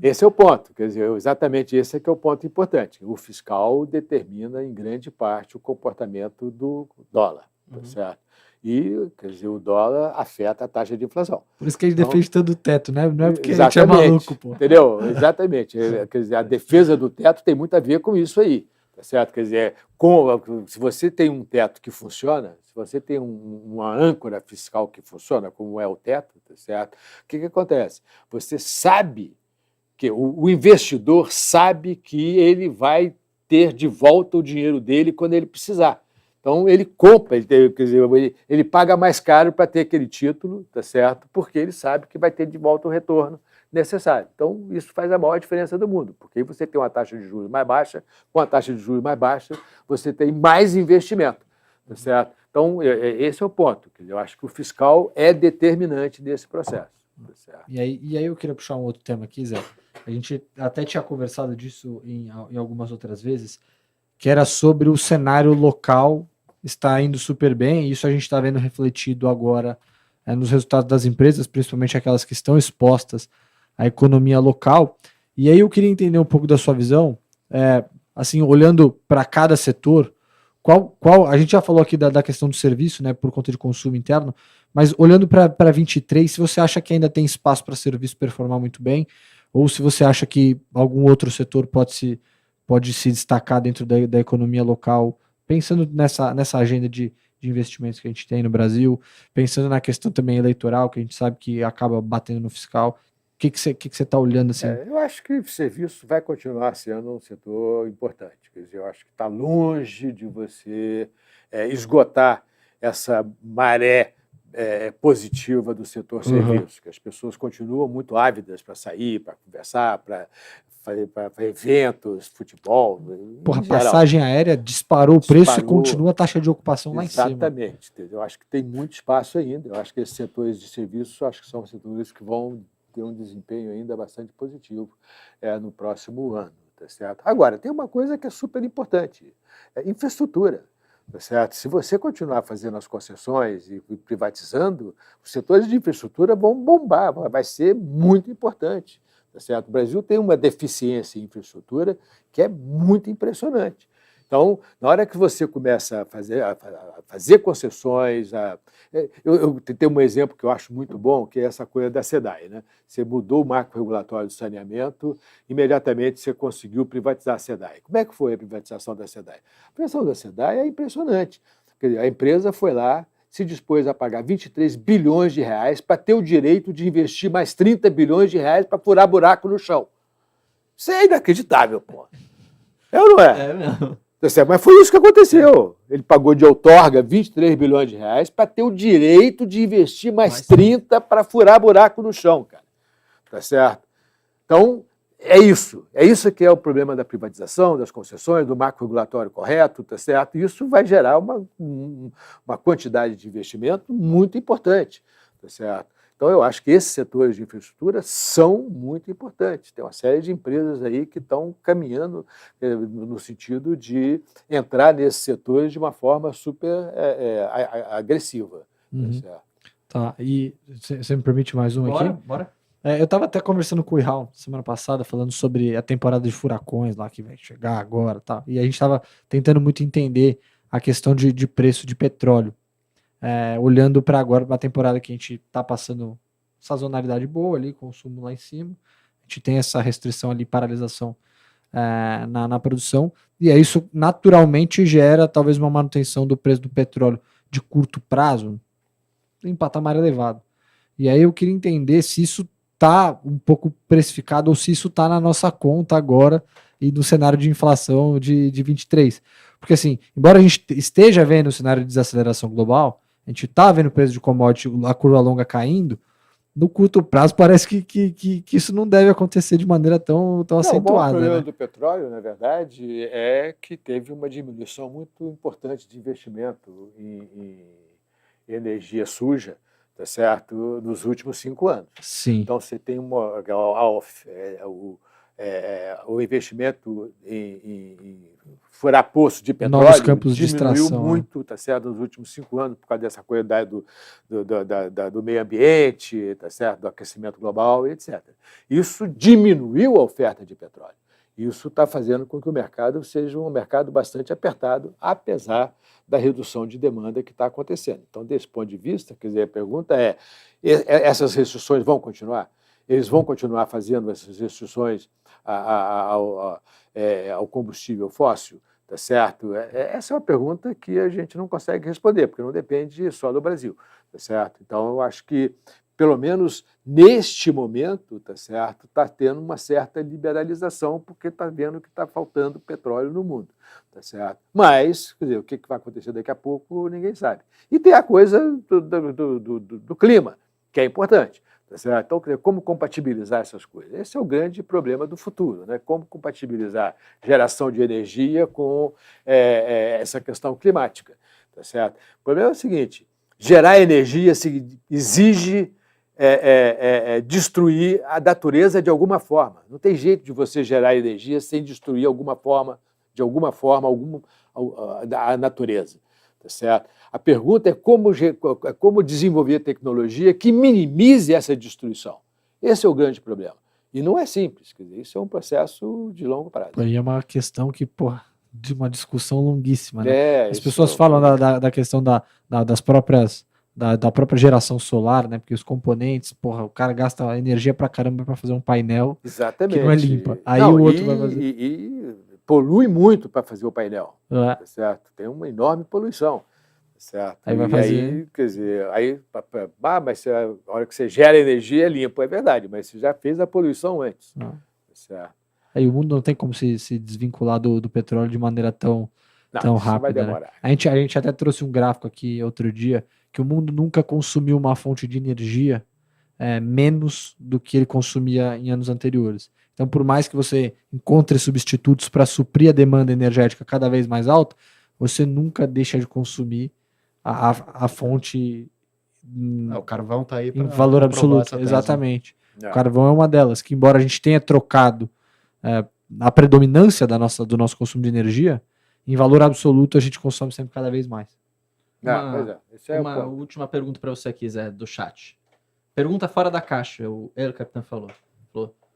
Speaker 5: Esse é o ponto. Quer dizer, exatamente esse é que é o ponto importante. O fiscal determina, em grande parte, o comportamento do dólar, tá certo? E, quer dizer, o dólar afeta a taxa de inflação.
Speaker 3: Por isso que a gente defende tanto o teto, né? Não é porque
Speaker 5: exatamente,
Speaker 3: a gente é maluco, pô.
Speaker 5: Entendeu? Exatamente. Quer dizer, a defesa do teto tem muito a ver com isso aí. Tá certo? Quer dizer, se você tem um teto que funciona, se você tem uma âncora fiscal que funciona, como é o teto, tá certo? O que acontece? Você sabe que o investidor sabe que ele vai ter de volta o dinheiro dele quando ele precisar. Então, ele compra, ele paga mais caro para ter aquele título, tá certo? Porque ele sabe que vai ter de volta o retorno necessário. Então, isso faz a maior diferença do mundo, porque aí você tem uma taxa de juros mais baixa, com a taxa de juros mais baixa, você tem mais investimento, tá certo? Então, esse é o ponto. Eu acho que o fiscal é determinante nesse processo. Tá certo?
Speaker 3: E aí eu queria puxar um outro tema aqui, Zé. A gente até tinha conversado disso em algumas outras vezes, que era sobre o cenário local está indo super bem, e isso a gente está vendo refletido agora nos resultados das empresas, principalmente aquelas que estão expostas à economia local. E aí eu queria entender um pouco da sua visão, assim, olhando para cada setor, a gente já falou aqui da questão do serviço, né, por conta de consumo interno, mas olhando para 23, se você acha que ainda tem espaço para serviço performar muito bem, ou se você acha que algum outro setor pode se destacar dentro da economia local, pensando nessa agenda de investimentos que a gente tem no Brasil, pensando na questão também eleitoral, que a gente sabe que acaba batendo no fiscal. O que você está olhando assim?
Speaker 5: Eu acho que o serviço vai continuar sendo um setor importante. Quer dizer, eu acho que está longe de você esgotar essa maré positiva do setor serviço, que as pessoas continuam muito ávidas para sair, para conversar, para eventos, futebol.
Speaker 3: Porra, a passagem aérea disparou o preço e continua a taxa de ocupação lá em cima.
Speaker 5: Exatamente. Eu acho que tem muito espaço ainda. Eu acho que esses setores de serviço acho que são setores que vão ter um desempenho ainda bastante positivo no próximo ano. Tá certo? Agora, tem uma coisa que é super importante, infraestrutura. Tá certo? Se você continuar fazendo as concessões e privatizando, os setores de infraestrutura vão bombar, vai ser muito importante. Tá certo? O Brasil tem uma deficiência em infraestrutura que é muito impressionante. Então, na hora que você começa a fazer concessões, eu tenho um exemplo que eu acho muito bom, que é essa coisa da SEDAI, né? Você mudou o marco regulatório do saneamento, imediatamente você conseguiu privatizar a SEDAI. Como é que foi a privatização da SEDAI? A privatização da SEDAI é impressionante. Quer dizer, a empresa foi lá, se dispôs a pagar 23 bilhões de reais para ter o direito de investir mais 30 bilhões de reais para furar buraco no chão. Isso é inacreditável, pô. É ou não é?
Speaker 2: É mesmo.
Speaker 5: Mas foi isso que aconteceu. Ele pagou de outorga 23 bilhões de reais para ter o direito de investir mais 30 para furar buraco no chão, cara. Tá certo? Então, é isso. É isso que é o problema da privatização, das concessões, do marco regulatório correto, tá certo? E isso vai gerar uma quantidade de investimento muito importante, tá certo? Então, eu acho que esses setores de infraestrutura são muito importantes. Tem uma série de empresas aí que estão caminhando no sentido de entrar nesses setores de uma forma super agressiva.
Speaker 3: Uhum. Tá, e você me permite mais um aqui?
Speaker 2: Bora.
Speaker 3: Eu estava até conversando com o Ihal semana passada, falando sobre a temporada de furacões lá que vai chegar agora, tá? E a gente estava tentando muito entender a questão de preço de petróleo. Olhando para agora, para a temporada que a gente está passando sazonalidade boa ali, consumo lá em cima, a gente tem essa restrição ali, paralisação na produção, e aí isso naturalmente gera talvez uma manutenção do preço do petróleo de curto prazo em patamar elevado. E aí eu queria entender se isso está um pouco precificado ou se isso está na nossa conta agora e no cenário de inflação de 23. Porque assim, embora a gente esteja vendo o cenário de desaceleração global, a gente está vendo o preço de commodity, a curva longa caindo, no curto prazo parece que isso não deve acontecer de maneira tão acentuada.
Speaker 5: O problema
Speaker 3: né?
Speaker 5: do petróleo, na verdade, é que teve uma diminuição muito importante de investimento em energia suja, tá certo, nos últimos 5 anos.
Speaker 3: Sim.
Speaker 5: Então, você tem o investimento em furar poço de petróleo,
Speaker 3: novos campos de extração,
Speaker 5: muito, tá certo, nos últimos 5 anos, por causa dessa coisa do meio ambiente, tá certo, do aquecimento global, etc. Isso diminuiu a oferta de petróleo. Isso está fazendo com que o mercado seja um mercado bastante apertado, apesar da redução de demanda que está acontecendo. Então, desse ponto de vista, quer dizer, a pergunta é, essas restrições vão continuar? Eles vão continuar fazendo essas restrições ao combustível fóssil? Tá certo? Essa é uma pergunta que a gente não consegue responder, porque não depende só do Brasil. Tá certo? Então, eu acho que, pelo menos neste momento, tá certo, está tendo uma certa liberalização, porque está vendo que está faltando petróleo no mundo. Tá certo? Mas, quer dizer, o que vai acontecer daqui a pouco, ninguém sabe. E tem a coisa do clima, que é importante. Tá certo? Então, como compatibilizar essas coisas? Esse é o grande problema do futuro, né? Como compatibilizar geração de energia com essa questão climática. Tá certo? O problema é o seguinte, gerar energia exige destruir a natureza de alguma forma. Não tem jeito de você gerar energia sem destruir de alguma forma a natureza. Tá certo? A pergunta é como desenvolver tecnologia que minimize essa destruição. Esse é o grande problema. E não é simples, quer dizer, isso é um processo de longo prazo.
Speaker 3: Aí é uma questão que, de uma discussão longuíssima, né? As
Speaker 5: isso
Speaker 3: pessoas falam da questão das próprias da própria geração solar, né? Porque os componentes, porra, o cara gasta energia pra caramba pra fazer um painel
Speaker 5: Exatamente.
Speaker 3: que não é limpa. Aí
Speaker 5: Não,
Speaker 3: o outro vai fazer.
Speaker 5: E polui muito para fazer o painel,
Speaker 3: É.
Speaker 5: tá certo? Tem uma enorme poluição, tá certo?
Speaker 3: Aí vai
Speaker 5: e
Speaker 3: fazer.
Speaker 5: aí, quer dizer, mas a hora que você gera energia é limpo, é verdade, mas você já fez a poluição antes,
Speaker 3: Ah.
Speaker 5: tá certo?
Speaker 3: Aí o mundo não tem como se desvincular do petróleo de maneira tão
Speaker 5: Não, isso
Speaker 3: rápida.
Speaker 5: vai
Speaker 3: Né?
Speaker 5: demorar.
Speaker 3: A gente até trouxe um gráfico aqui outro dia que o mundo nunca consumiu uma fonte de energia menos do que ele consumia em anos anteriores. Então, por mais que você encontre substitutos para suprir a demanda energética cada vez mais alta, você nunca deixa de consumir a fonte
Speaker 4: O carvão está aí
Speaker 3: em valor absoluto. Exatamente. O carvão é uma delas, que embora a gente tenha trocado a predominância do nosso consumo de energia, em valor absoluto a gente consome sempre cada vez mais.
Speaker 2: Uma última pergunta para você aqui, Zé, do chat. Pergunta fora da caixa, o Capitão falou.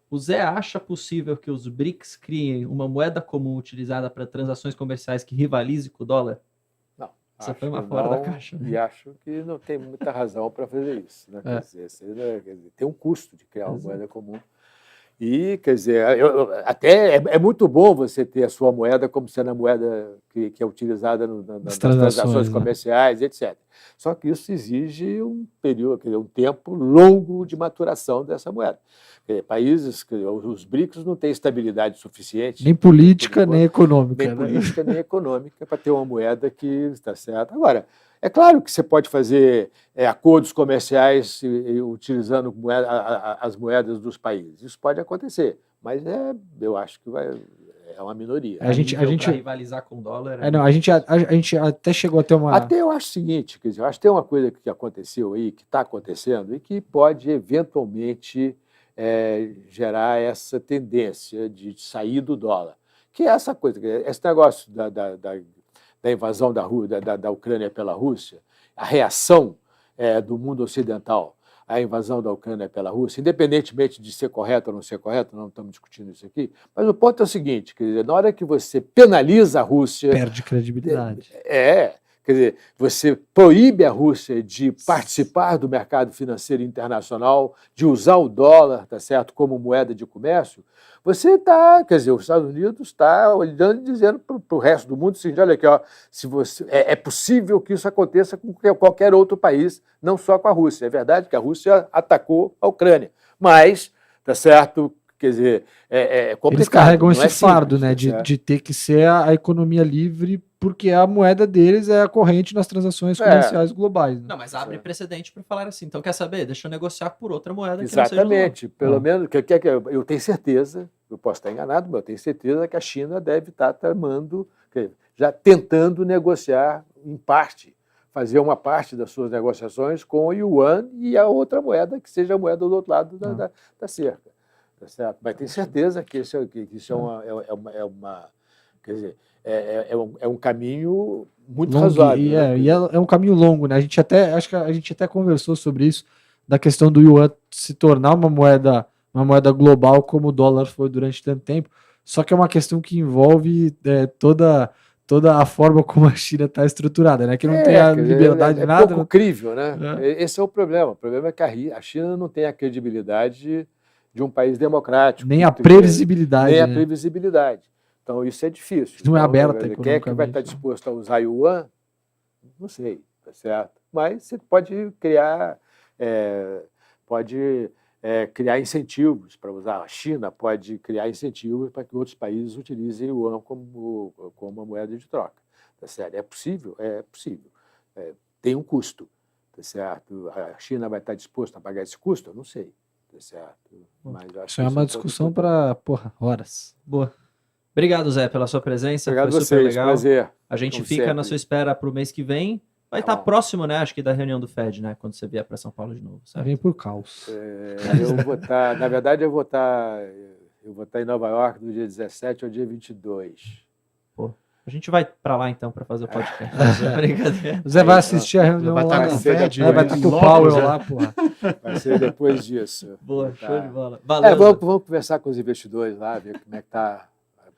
Speaker 2: O Zé acha possível que os BRICS criem uma moeda comum utilizada para transações comerciais que rivalize com o dólar?
Speaker 5: Não.
Speaker 2: Essa foi uma fora da caixa.
Speaker 5: E acho que não tem muita razão para fazer isso. Né? Quer dizer, tem um custo de criar uma moeda comum. E, quer dizer, até é muito bom você ter a sua moeda como sendo a moeda que é utilizada nas transações comerciais, etc. Só que isso exige um período, um tempo longo de maturação dessa moeda. Países, os BRICS não têm estabilidade suficiente.
Speaker 3: Nem política, nem econômica.
Speaker 5: Nem política, nem econômica para ter uma moeda que está certa. Agora, é claro que você pode fazer acordos comerciais utilizando as moedas dos países. Isso pode acontecer, mas eu acho que é uma minoria.
Speaker 2: A gente rivalizar com o dólar.
Speaker 3: A gente até chegou a ter uma.
Speaker 5: Até eu acho o seguinte, quer dizer, eu acho que tem uma coisa que aconteceu aí, que está acontecendo, e que pode eventualmente gerar essa tendência de sair do dólar. Que é essa coisa, esse negócio da invasão da Ucrânia pela Rússia, a reação do mundo ocidental à invasão da Ucrânia pela Rússia, independentemente de ser correto ou não ser correto, não estamos discutindo isso aqui, mas o ponto é o seguinte, quer dizer, na hora que você penaliza a Rússia...
Speaker 3: Perde credibilidade.
Speaker 5: Quer dizer, você proíbe a Rússia de participar do mercado financeiro internacional, de usar o dólar, tá certo, como moeda de comércio, você está, quer dizer, os Estados Unidos está olhando e dizendo para o resto do mundo, assim, olha aqui, ó, se você, é possível que isso aconteça com qualquer outro país, não só com a Rússia. É verdade que a Rússia atacou a Ucrânia, mas, tá certo, quer dizer, é complicado.
Speaker 3: Eles carregam esse fardo, né, de ter que ser a economia livre, porque a moeda deles é a corrente nas transações comerciais globais. Né?
Speaker 2: Não, mas abre precedente para falar assim. Então, quer saber? Deixa eu negociar por outra moeda.
Speaker 5: Exatamente. Que não seja pelo menos, eu tenho certeza, eu posso estar enganado, mas eu tenho certeza que a China deve estar tramando, já tentando negociar em parte, fazer uma parte das suas negociações com o yuan e a outra moeda que seja a moeda do outro lado da cerca. Tá certo? Mas tenho certeza que isso é uma quer dizer, é um caminho muito razoável.
Speaker 3: E é um caminho longo, né? Acho que a gente até conversou sobre isso, da questão do yuan se tornar uma moeda global como o dólar foi durante tanto tempo. Só que é uma questão que envolve toda a forma como a China está estruturada, né? Que não tem a liberdade de nada.
Speaker 5: É pouco crível, né? Esse é o problema. O problema é que a China não tem a credibilidade de um país democrático.
Speaker 3: Nem a previsibilidade.
Speaker 5: Nem a previsibilidade. Então, isso é difícil.
Speaker 3: Não é aberta.
Speaker 5: Quem é que vai estar disposto a usar yuan? Não sei, tá certo? Mas você pode criar incentivos para usar. A China pode criar incentivos para que outros países utilizem o yuan como uma moeda de troca. Tá certo? É possível? É possível. Tem um custo. Tá certo? A China vai estar disposta a pagar esse custo? Eu não sei. Tá certo? Mas acho
Speaker 3: isso é uma discussão para horas.
Speaker 2: Boa. Obrigado, Zé, pela sua presença.
Speaker 5: Obrigado
Speaker 2: foi super legal.
Speaker 5: Prazer.
Speaker 2: A gente fica na sua espera para o mês que vem. Vai estar próximo, né? Acho que da reunião do Fed, né? Quando você vier para São Paulo de novo. Certo?
Speaker 3: Vem por caos.
Speaker 5: Eu vou estar, na verdade, eu vou estar em Nova York do dia 17 ao dia 22.
Speaker 2: Pô, a gente vai para lá então para fazer o podcast.
Speaker 3: O Zé vai assistir a reunião lá no Fed. Vai estar com o Powell lá, porra.
Speaker 5: Vai ser depois disso.
Speaker 2: Boa, show de bola. Valeu.
Speaker 5: Vamos conversar com os investidores lá, ver como é que está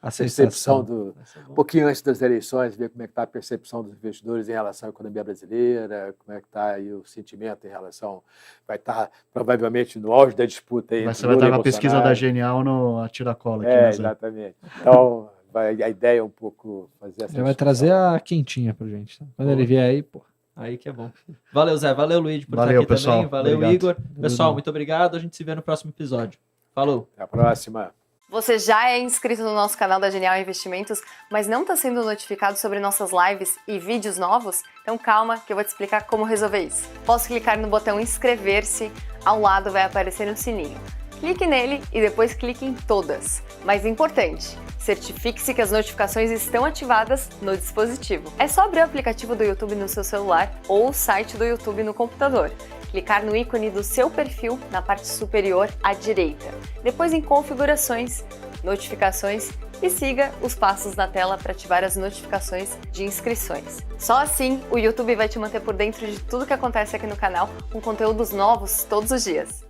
Speaker 3: A
Speaker 5: percepção
Speaker 3: sensação.
Speaker 5: um pouquinho antes das eleições, ver como é que está a percepção dos investidores em relação à economia brasileira, como é que está aí o sentimento em relação... Vai estar provavelmente no auge da disputa aí.
Speaker 4: Você vai estar na pesquisa da Genial no A Tiracola.
Speaker 5: Exatamente. Então, a ideia é um pouco fazer essa...
Speaker 3: Ele vai trazer a quentinha pra gente. Tá? Quando ele vier aí, pô.
Speaker 2: Aí que é bom. Valeu, Zé. Valeu, Luiz, por
Speaker 4: Valeu,
Speaker 2: estar aqui
Speaker 4: pessoal.
Speaker 2: também. Valeu,
Speaker 4: Obrigado.
Speaker 2: Igor. Pessoal, muito obrigado. A gente se vê no próximo episódio. Falou.
Speaker 5: Até a próxima.
Speaker 6: Você já é inscrito no nosso canal da Genial Investimentos, mas não está sendo notificado sobre nossas lives e vídeos novos? Então calma que eu vou te explicar como resolver isso. Posso clicar no botão inscrever-se, ao lado vai aparecer um sininho. Clique nele e depois clique em todas. Mas importante, certifique-se que as notificações estão ativadas no dispositivo. É só abrir o aplicativo do YouTube no seu celular ou o site do YouTube no computador. Clicar no ícone do seu perfil na parte superior à direita. Depois em Configurações, Notificações e siga os passos na tela para ativar as notificações de inscrições. Só assim o YouTube vai te manter por dentro de tudo que acontece aqui no canal com conteúdos novos todos os dias.